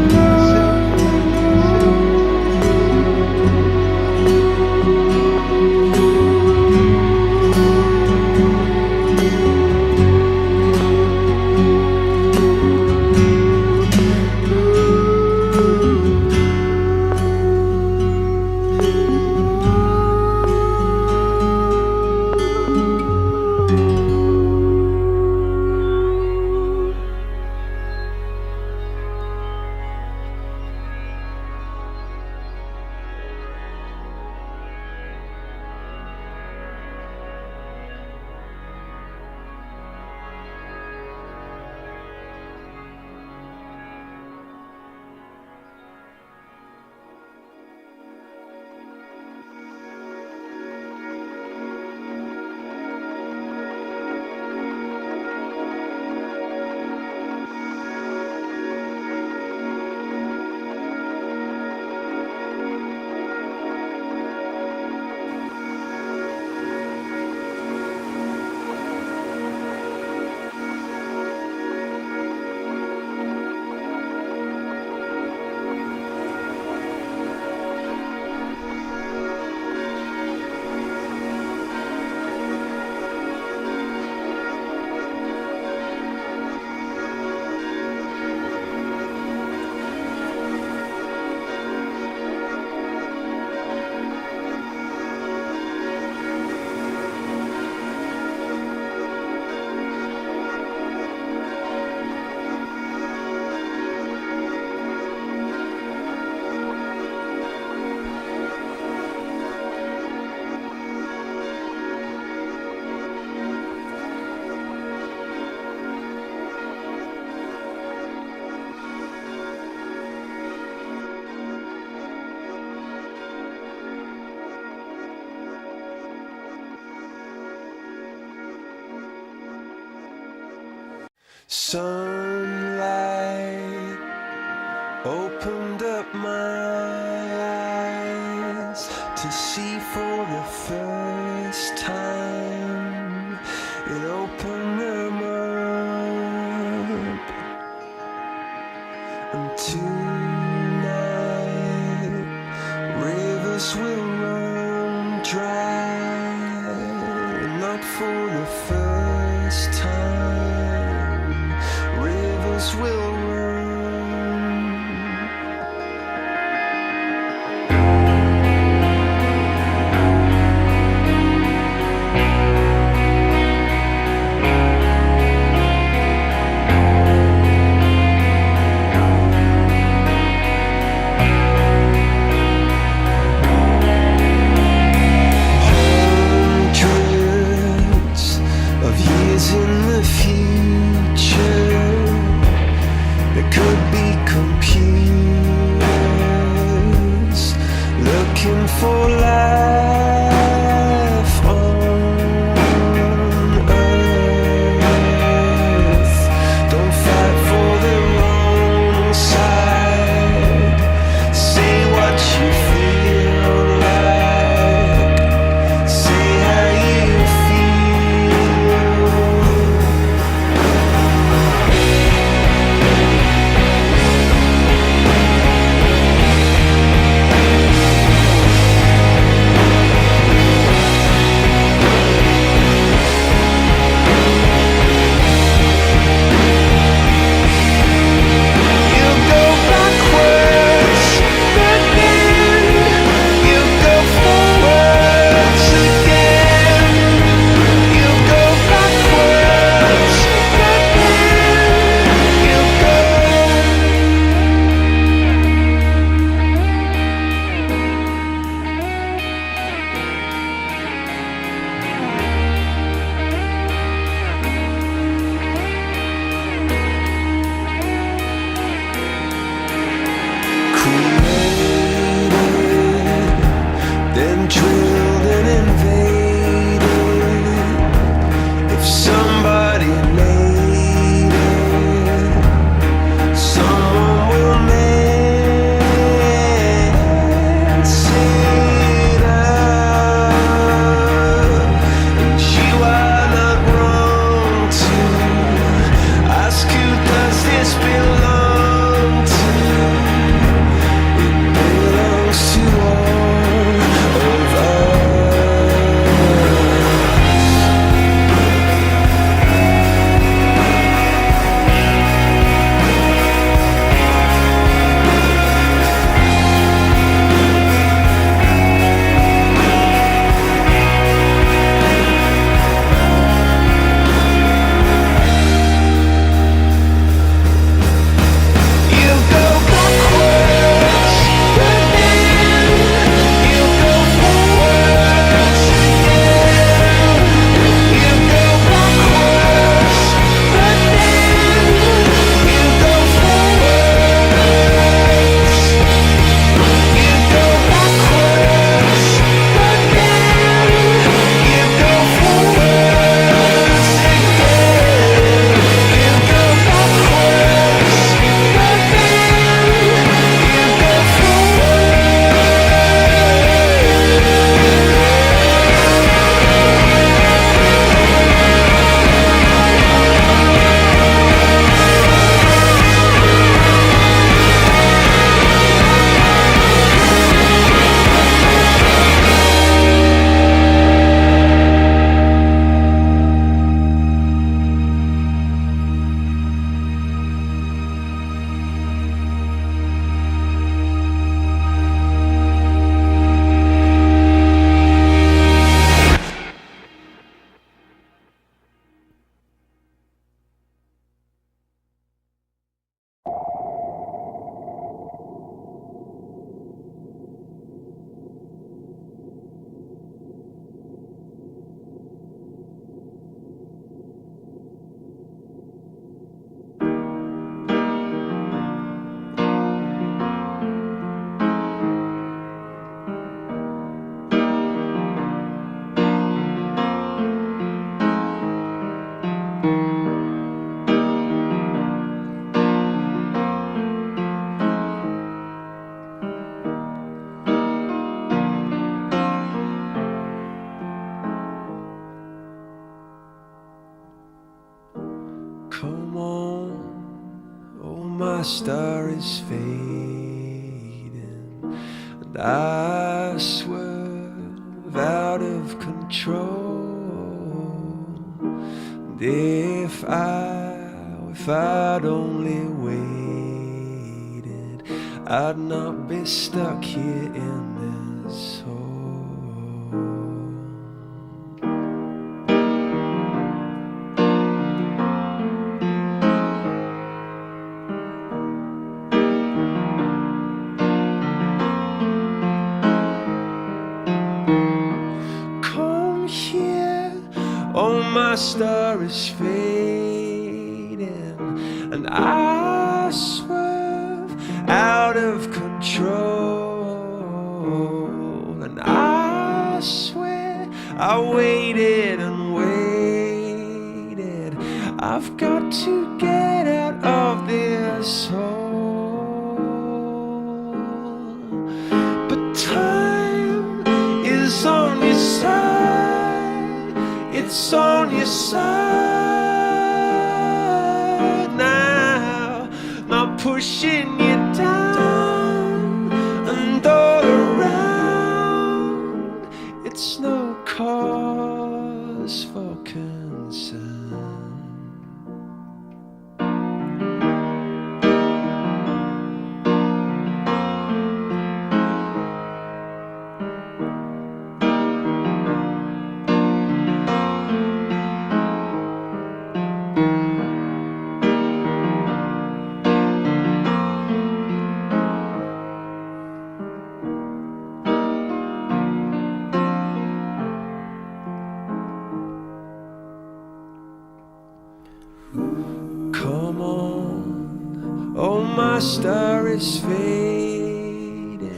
Sunlight opened up my eyes to see for the first time. It opened them up, and tonight rivers will run dry, not for the first time. Rivers will run. looking for life on earth. Don't fight for the wrong side. Say what you feel like. Say how you then drilled and invaded. If somebody made it, someone will mess it up. And you are not wrong to ask, who does this belong to? It belongs to all of us. You go backwards, but then you go forwards again. You go backwards, but then you go forwards. You go backwards, but then you go forwards again. You go backwards, but then you go Come on, oh my star is fading, and I swerve out of control. And if I'd only waited, I'd not be stuck here in this hole. Oh, my star is fading, and I swerve out of control. I waited and waited. I've got to get out of this hole. But time is on your side. It's on your side now. Not pushing you down and all around. It's no cause for concern. Come on, oh my star is fading,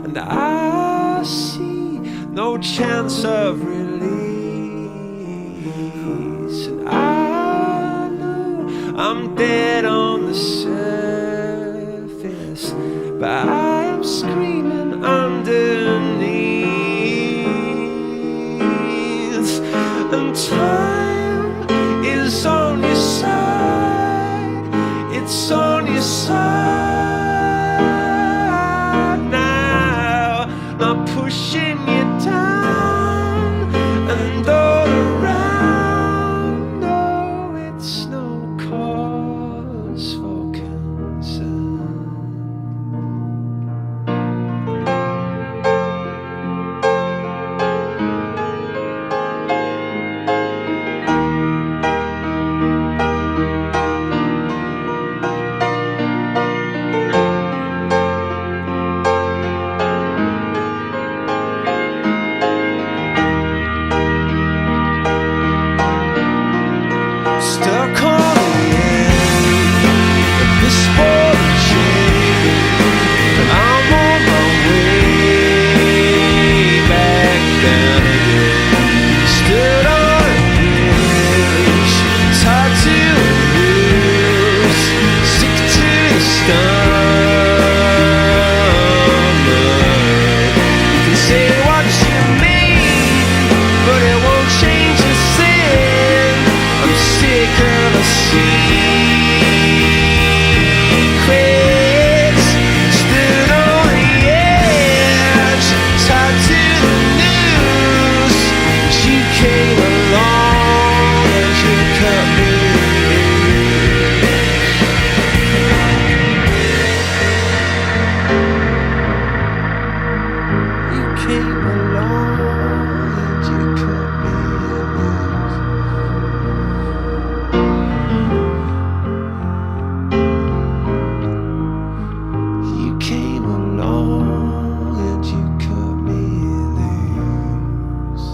and I see no chance of release. And I know I'm dead on the surface, but I am screaming underneath. And time is on your side, it's on your side now. Not pushing you down and all around. No, it's no cause for concern. Stuck on the end of this ball and chain, but I'm on my way back down again. Stood on a bridge, tied to a noose, stick to the stomach. You can say what you mean, but it won't change a thing. I'm sick of the secrets. Stood on the edge, tied to the noose. You came along and you cut me loose. You came along and you cut me loose. You came along and you cut me loose.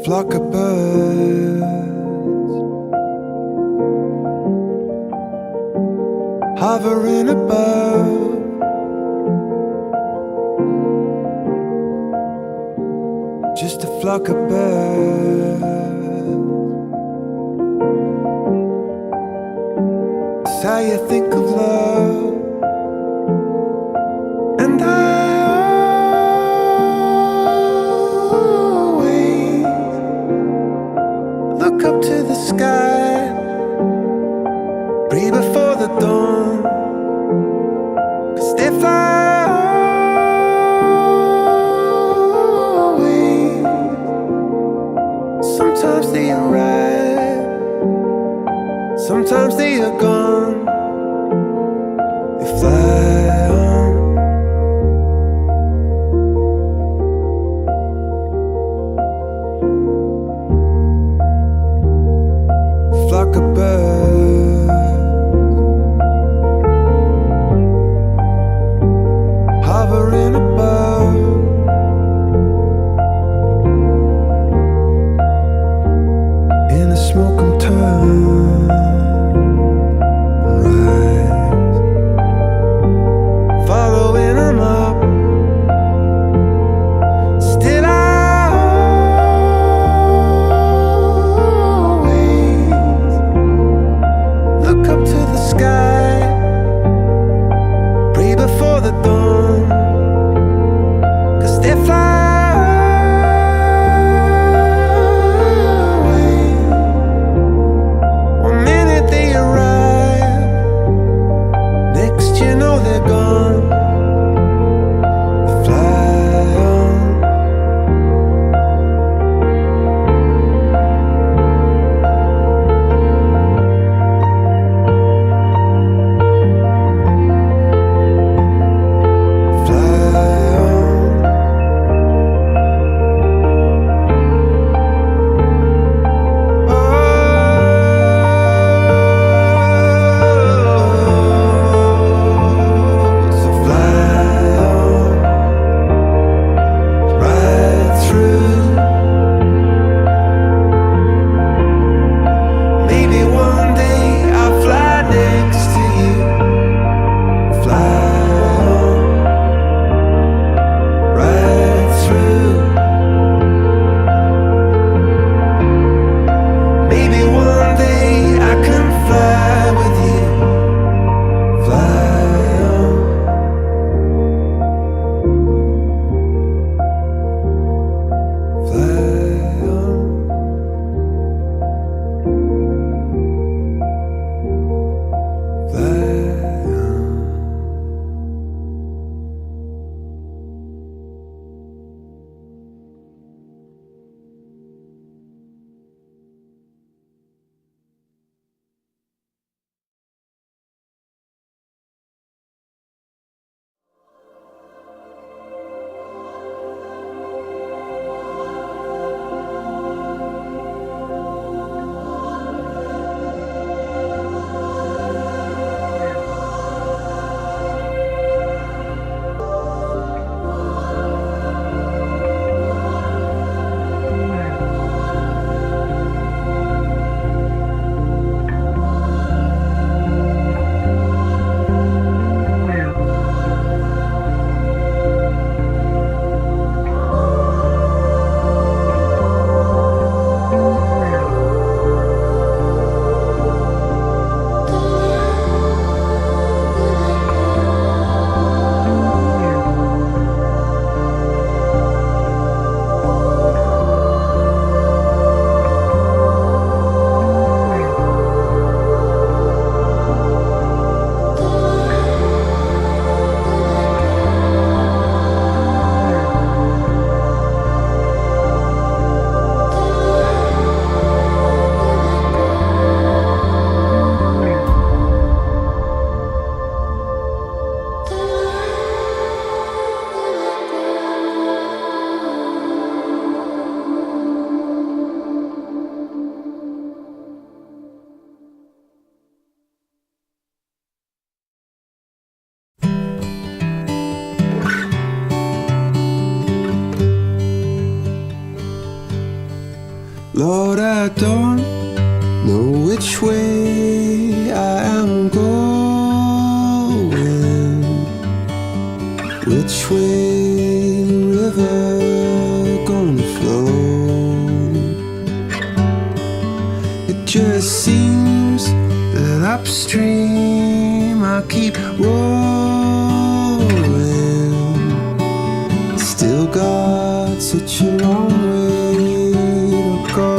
Flock of birds hovering above, just a flock of birds. It's how you think of love, and I always look up to the sky, breathe before the dawn, 'cause they fly away. Sometimes they arrive Sometimes they are gone, they fly on. Flock of birds hovering above. In the smoke I'm turn and rise, following them up. Still I always look up to the sky, pray before the dawn, 'cause they fly away. One minute they arrive, next you know they're gone. They fly on. Fly on. Oh, so fly on, right through. Maybe one day I'll fly next to you. Fly on, right through. Maybe one day I can fly with you. Fly on. Fly on. Fly on. Lord, I don't know which way I am going, which way the river gonna flow. It just seems that upstream I keep rolling. Still got such a long way to go.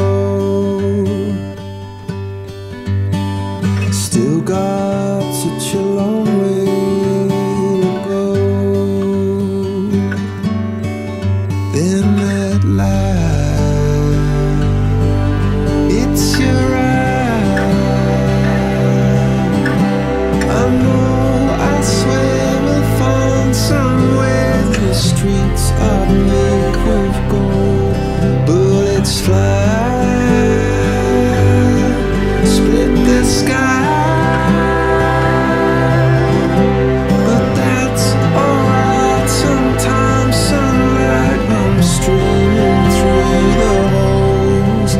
Still got such a long way to go. Then that light, it's your eyes. birds fly, split the sky. But that's alright, sometimes sunlight comes streaming through the holes.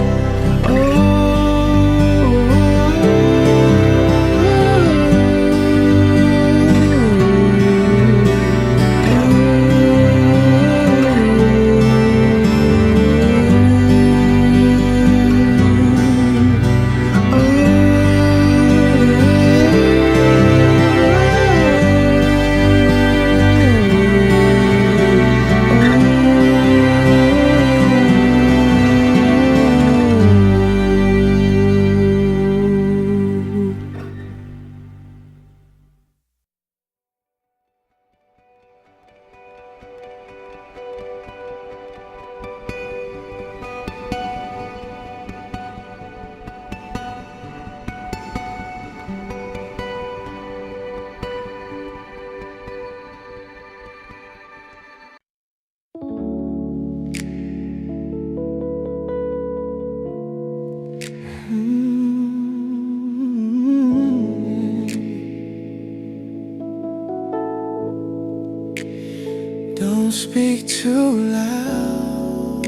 Don't speak too loud.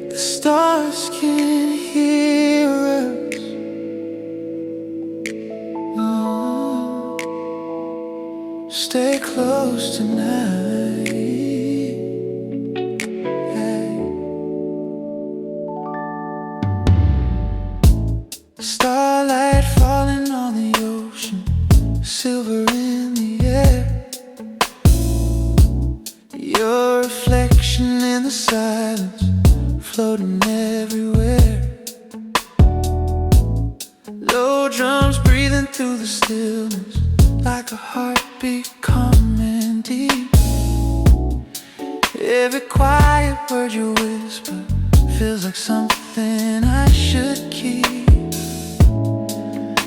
The stars can hear us. Stay close tonight. Hey. Starlight falling on the ocean, silver in the air. Your reflection in the silence, floating everywhere. Low drums breathing through the stillness, like a heartbeat coming deep. Every quiet word you whisper feels like something I should keep.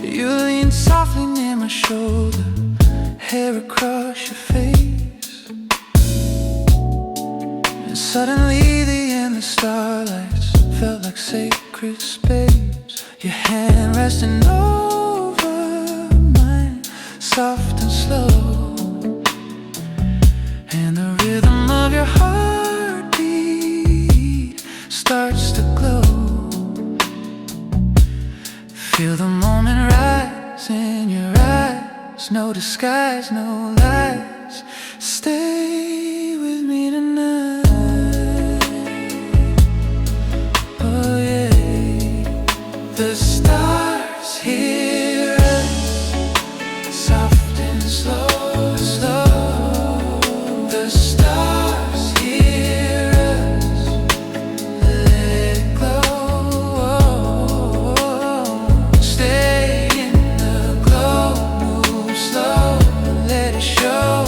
You lean softly near my shoulder, hair across your face, and suddenly the endless starlights felt like sacred space. Your hand resting over mine, soft and slow, and the rhythm of your heartbeat starts to glow. Feel the moment rise in your eyes, no disguise, no lies. Stay with me tonight. Oh yeah. The stars hear us, soft and slow, slow. The stars hear us, let it glow. Stay in the glow, move slow, let it show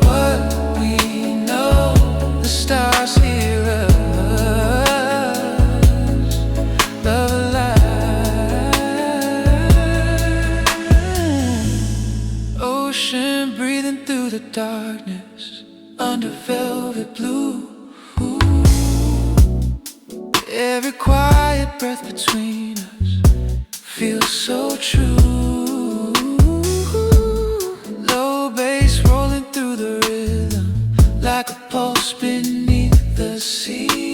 what we know. The stars hear us, love alive. Ocean breathing through the darkness, under velvet blue. Every quiet breath between us feels so true. Low bass rolling through the rhythm, like a pulse beneath the sea.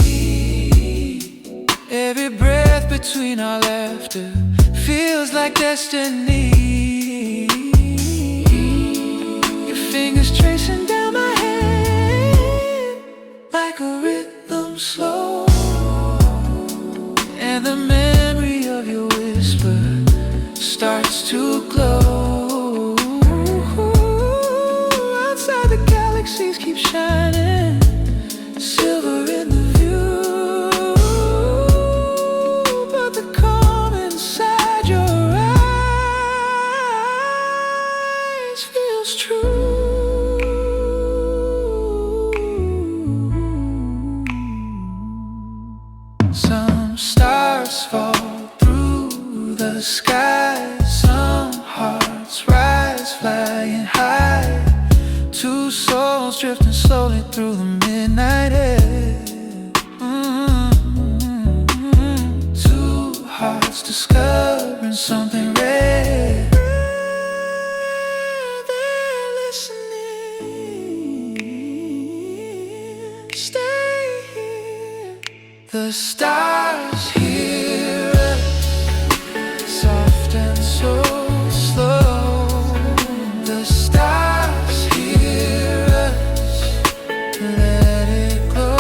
Every breath between our laughter feels like destiny. Your fingers tracing down my head like a rhythm slow, and the memory of your whisper starts to glow. Outside the galaxies keep shining, silver in the view, but the calm inside your eyes feels true. Some stars fall through the sky, some hearts rise flying high. Two souls drifting slowly through the midnight air. Two hearts discovering something rare. They're listening. Stay here. The stars hear us, soft and so slow. The stars hear us, let it glow.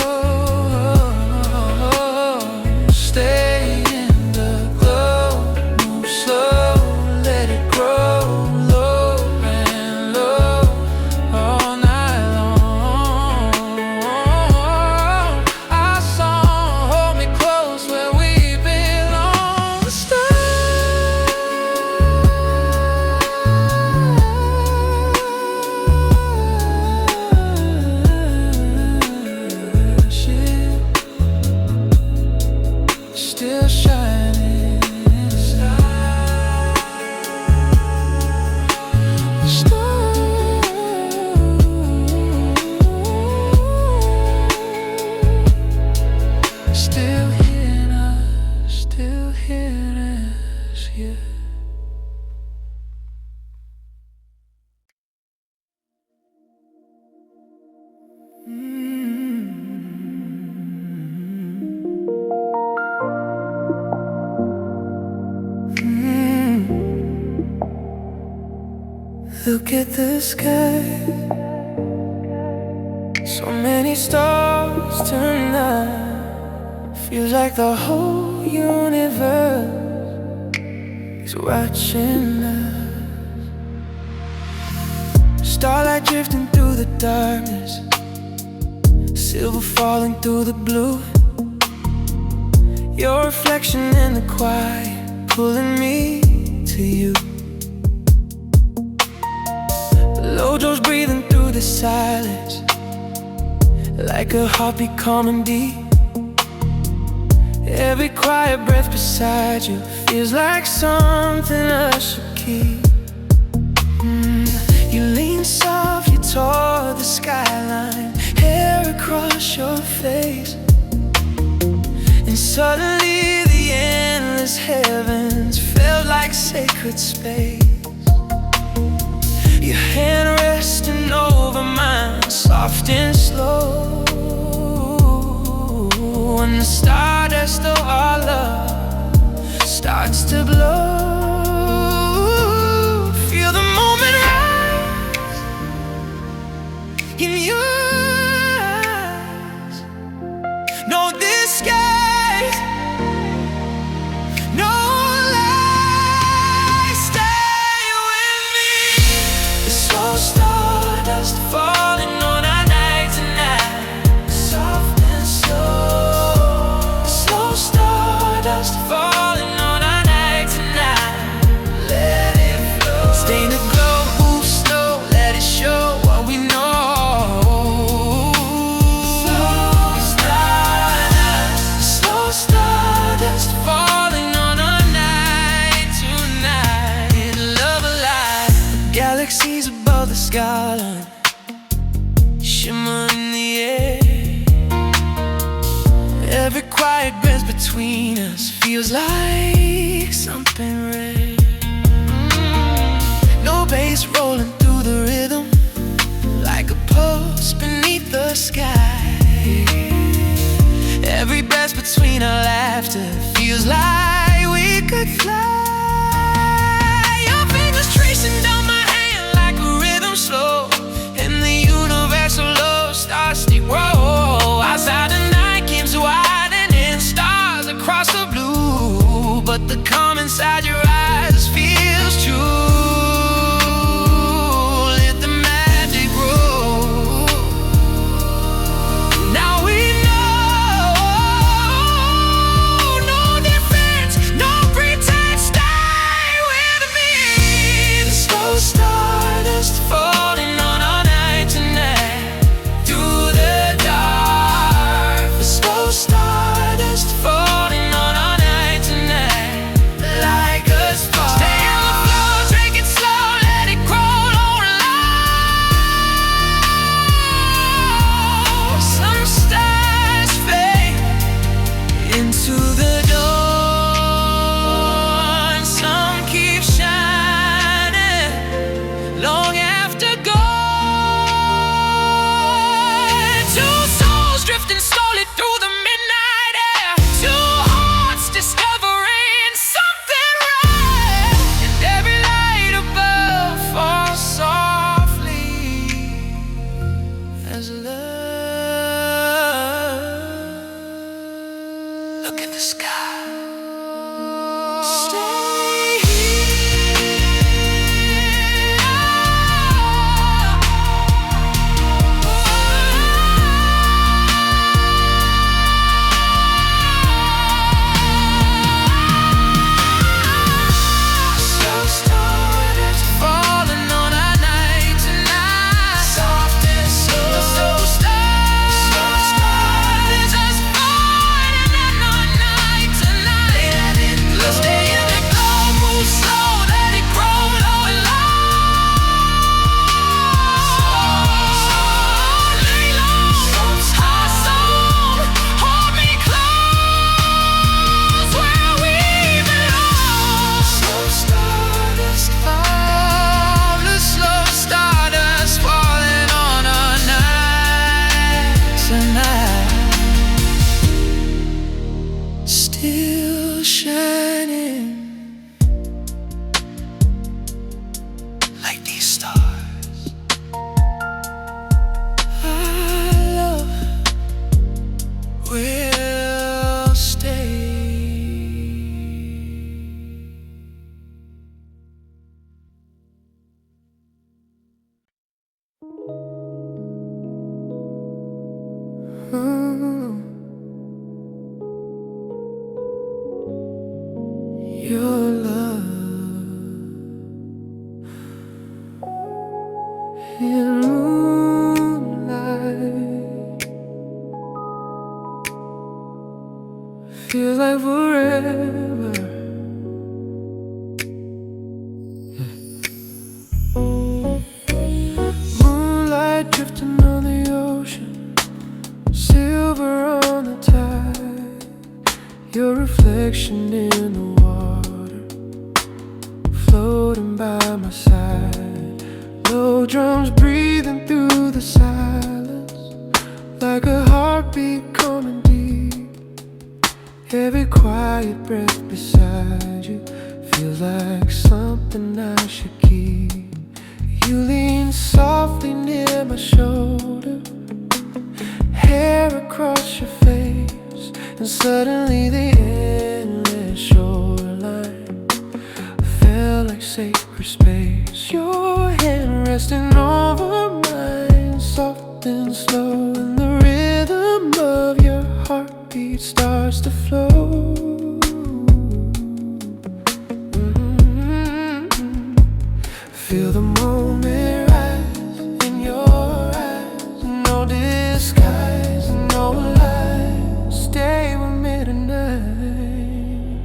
Stay in the glow, move slow, let it grow. Low and low, all night long. Our song, hold me close where we belong. The starship still shining. Still hearing us, still hearing us, yeah. Look at the sky, so many stars tonight. Feels like the whole universe is watching us. Starlight drifting through the darkness, silver falling through the blue. Your reflection in the quiet, pulling me to you. Lojo's breathing through the silence, like a heartbeat calming deep. Every quiet breath beside you feels like something I should keep. You lean softly toward the skyline, hair across your face, and suddenly the endless heavens felt like sacred space. Your hand resting over mine, soft and slow. When the stardust of our love starts to blow, feel the moment rise in your eyes. No disguise, no lie. Stay with me. The slow stardust falling on our night tonight, soft and slow. Slow stardust falling on our night tonight. Let it flow. Stay in the glow, move slow, let it show what we know. Slow stardust falling on our night tonight. Love alive, galaxies above the skyline, shimmer in the air. Every quiet breath between us feels like something rare. No bass rolling through the rhythm, like a pulse beneath the sky. Every breath between our laughter feels like we could fly. Your fingers tracing down my hand like a rhythm slow, and the universal love starts to grow. Outside the night keeps widening, stars across the blue, but the calm inside your eyes feels true. Let the magic grow. Now we know, no defense, no pretense. Stay with me. The slow stardust falling on our night tonight, through the dark. The slow stardust falling on our night tonight, like a sky. Stay here. Slow stars falling on our night tonight. Soft and slow, slow stars, slow stars just falling on our night tonight. Let it glow, stay in the glow, move slow, let it grow low and slowly long. Our soul, hold me close where we belong. Slow stardust, all the slow stardust falling on our night tonight. Still shining like these stars. Our love will stay. Your love in moonlight feels like forever. Moonlight drifting on the ocean, silver on the tide. Your reflection in the water, floating by my side. Low drums breathing through the silence, like a heartbeat coming deep. Every quiet breath beside you feels like something I should keep. You lean softly near my shoulder, hair across your face, and suddenly the endless shoreline felt like sacred space. Your hand resting over mine, soft and slow, and the rhythm of your heartbeat starts to flow. Feel the moment rise in your eyes, no disguise, no lies. Stay with me tonight.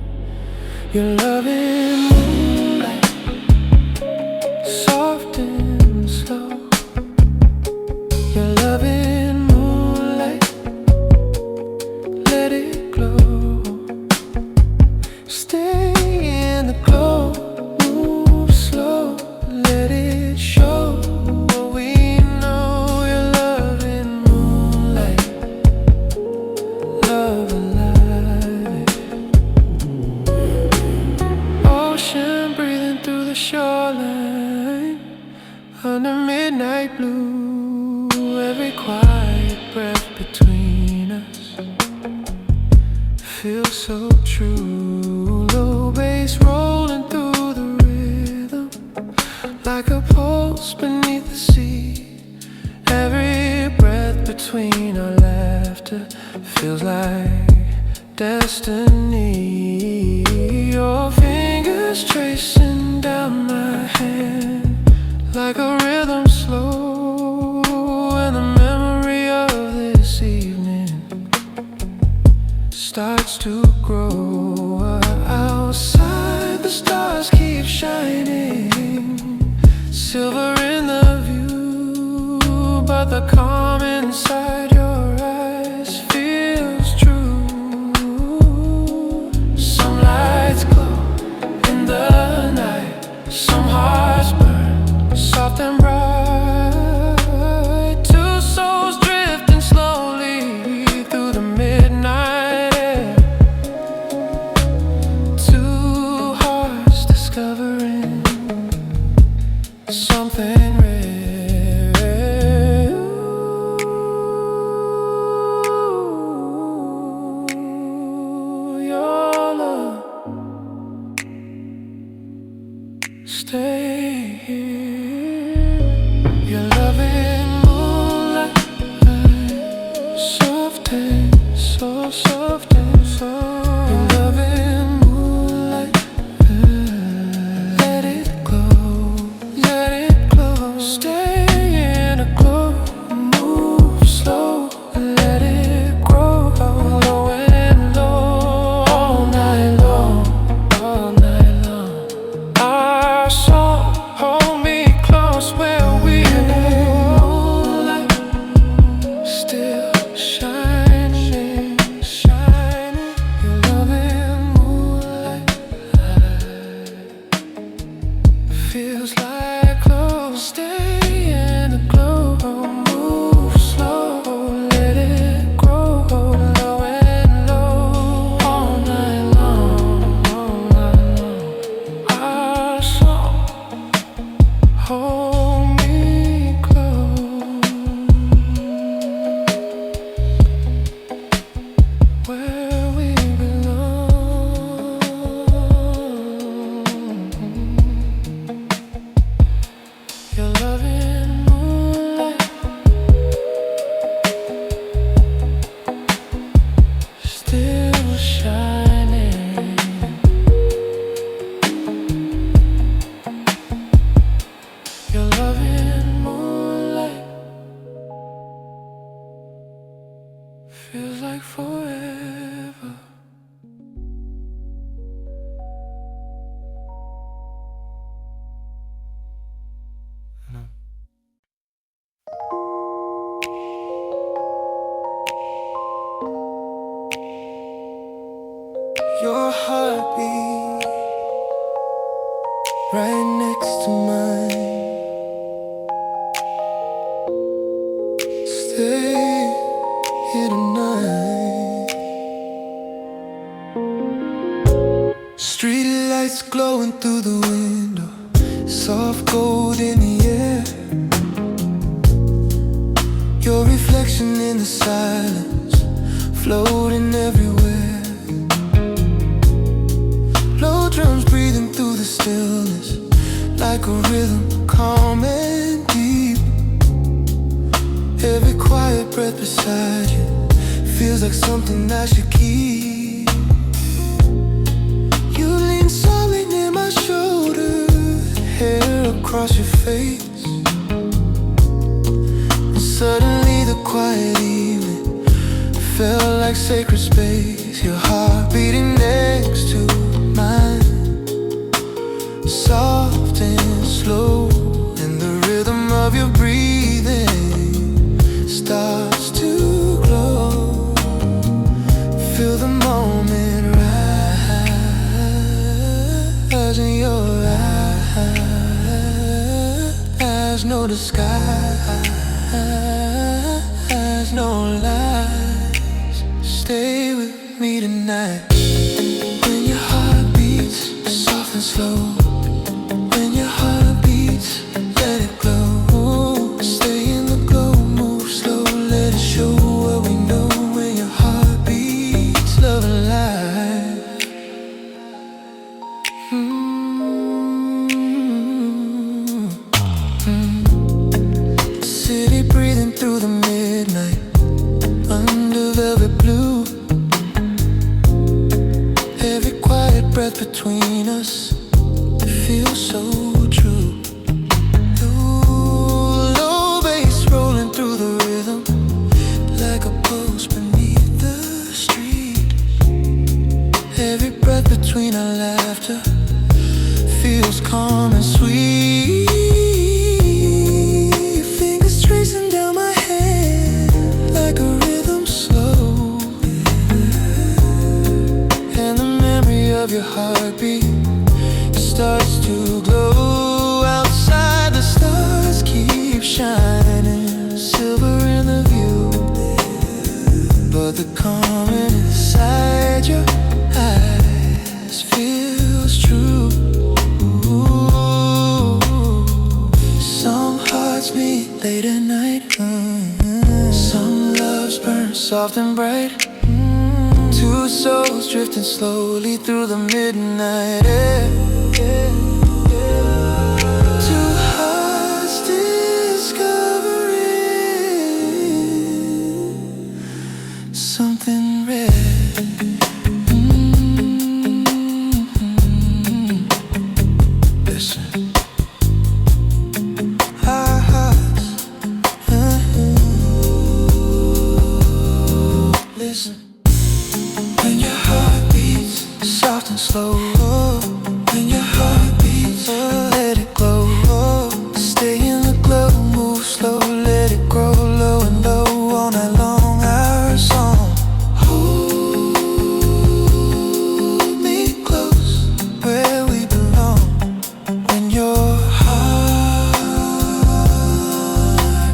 Your love in moonlight, soft and slow. Your love in moonlight, let it glow. Stay in the glow, move slow, let it show what we know. Your love in moonlight, love alive. Ocean breathing through the shoreline, under midnight blue. Every quiet breath between us feels so true. Low bass rolling through the rhythm, like a pulse beneath the sea. Every breath between our laughter feels like destiny. Your fingers tracing down my hand, like a rhythm slow, and the memory of this evening starts to grow. Outside the stars keep shining, silver in the view, but the calm inside your eyes feels true. Some lights glow in the night, some hearts burn soft and bright. Two souls drifting slowly through the midnight air. and so soft and so your loving moonlight. Let it glow, stay in a glow, move slow, let it grow, low and low, all night long, all night long. Our song, hold me close where we moonlight, still shining, shining. Your loving moonlight feels like glow. Stay in the glow, move slow, let it grow, low and low, all night long, all night long. Our song, hold me close, where we belong. Your loving moonlight, still shining. Your loving moonlight feels like forever. Your heartbeat right next to mine. Stay here tonight. Street lights glowing through the window, soft gold in the air. Your reflection in the silence, floating everywhere. Low drums breathing through the stillness, like a rhythm calm and deep. Every quiet breath beside you feels like something I should keep. You lean softly near my shoulder, hair across your face, and suddenly the quiet evening felt like sacred space. Your heart beating next to mine, soft and slow, and the rhythm of your breathing starts to glow. Feel the moment rise in your eyes. No disguise, no lies. Stay with me tonight. When your heart beats soft and slow, when your heart beats, let it glow. Stay in the glow, move slow, let it show what we know. When your heart beats, love alive. City breathing through the midnight, under velvet blue. Every quiet breath between us feels so true. Ooh, low bass rolling through the rhythm, like a pulse beneath the street. Every breath between our laughter feels calm and sweet. Your fingers tracing down my hair like a rhythm slow, and the memory of your heartbeat starts to glow. Outside the stars keep shining, silver in the view, but the calm inside your eyes feels true. Some hearts beat late at night, some loves burn soft and bright. Two souls drifting slowly through the midnight air. Two hearts discovering something red. Listen. Our hearts, listen. When your heart beats soft and slow, when your heart beats, let it glow. Stay in the glow, move slow, let it grow low and low all night long. Our song. Hold me close where we belong. When your heart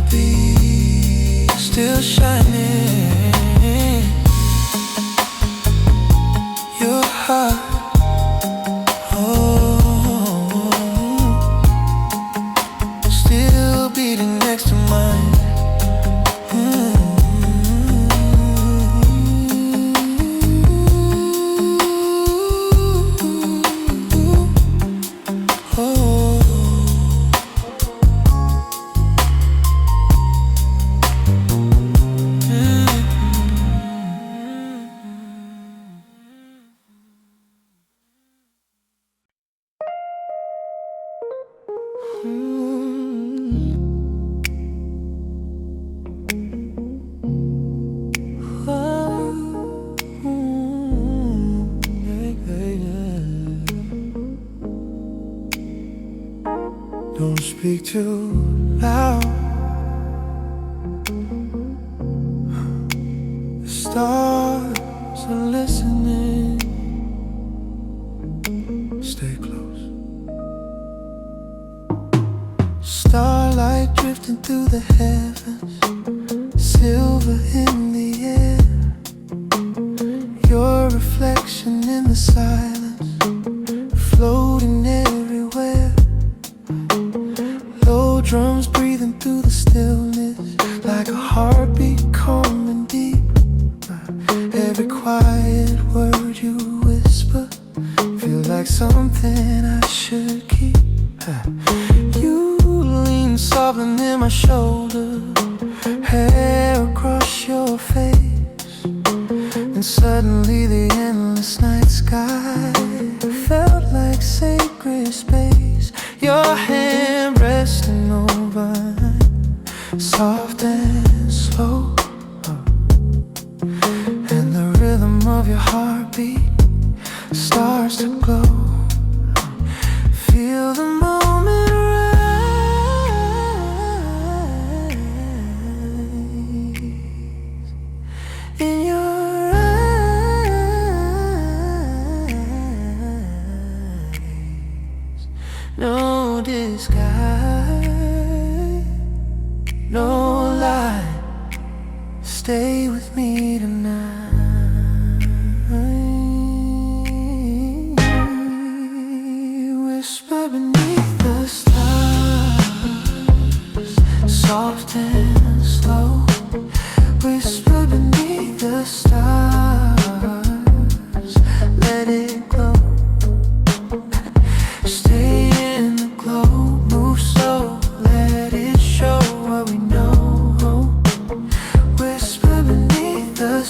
beats still shining, your heart, still beating next to mine. Don't speak too loud. The stars are listening. Stay close. Starlight drifting through the heavens, silver in the air. Your reflection in the silence, floating everywhere. Low drums breathing through the stillness, like a heartbeat calm and deep. Every quiet word you whisper feels like something I should keep. You lean softly near my shoulder, hair across your face, and suddenly the endless night sky felt like sacred space. Your hand resting over mine, soft and slow, and the rhythm of your heartbeat starts to glow. Feel the moment rise in your eyes. No disguise, no lie. Stay with me tonight. Whisper beneath the stars, soft and slow. Whisper beneath the stars, let it glow. Stay in the glow, move slow, let it show what we know. Whisper beneath the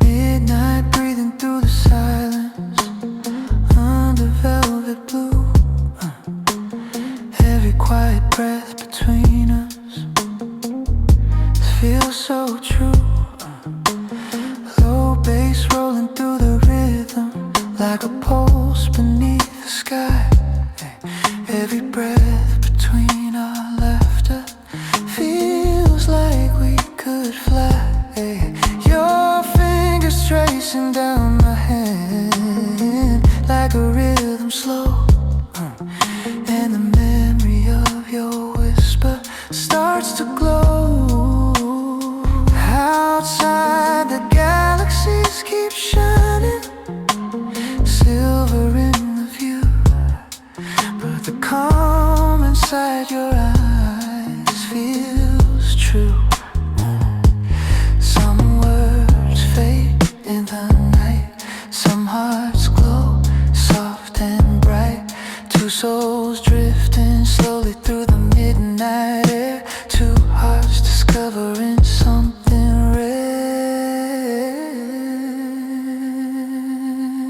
midnight breathing through the silence, under velvet blue. Every quiet breath between us feels so true. Low bass rolling through the rhythm, like a pulse beneath the sky. Every breath between our laughter feels like we could fly. Your fingers tracing down my hand, like a rhythm slow, and the memory of your whisper starts to glow. Outside the galaxies keep shining, silver in the view, but the calm inside your eyes feels true. Some words fade,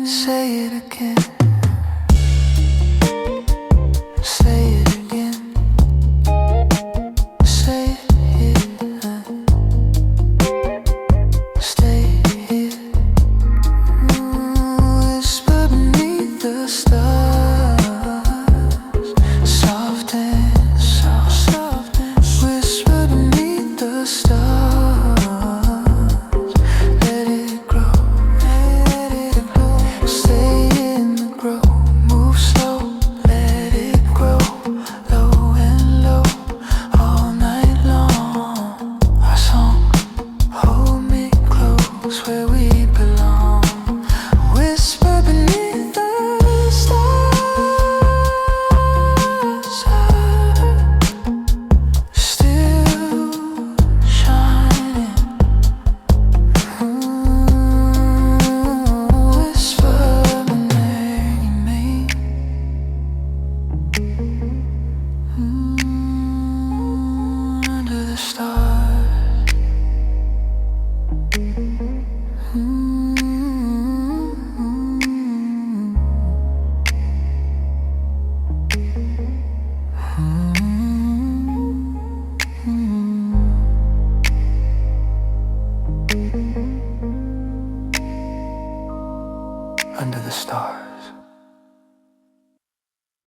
Say it again. Say it again. Say it. Stay here. Whisper beneath the stars. Soft and soft. Whisper beneath the stars. Let it grow. Let it grow. Stay in the grow. Move slow. Let it grow. Low and low. All night long. Our song. Hold me close where we belong.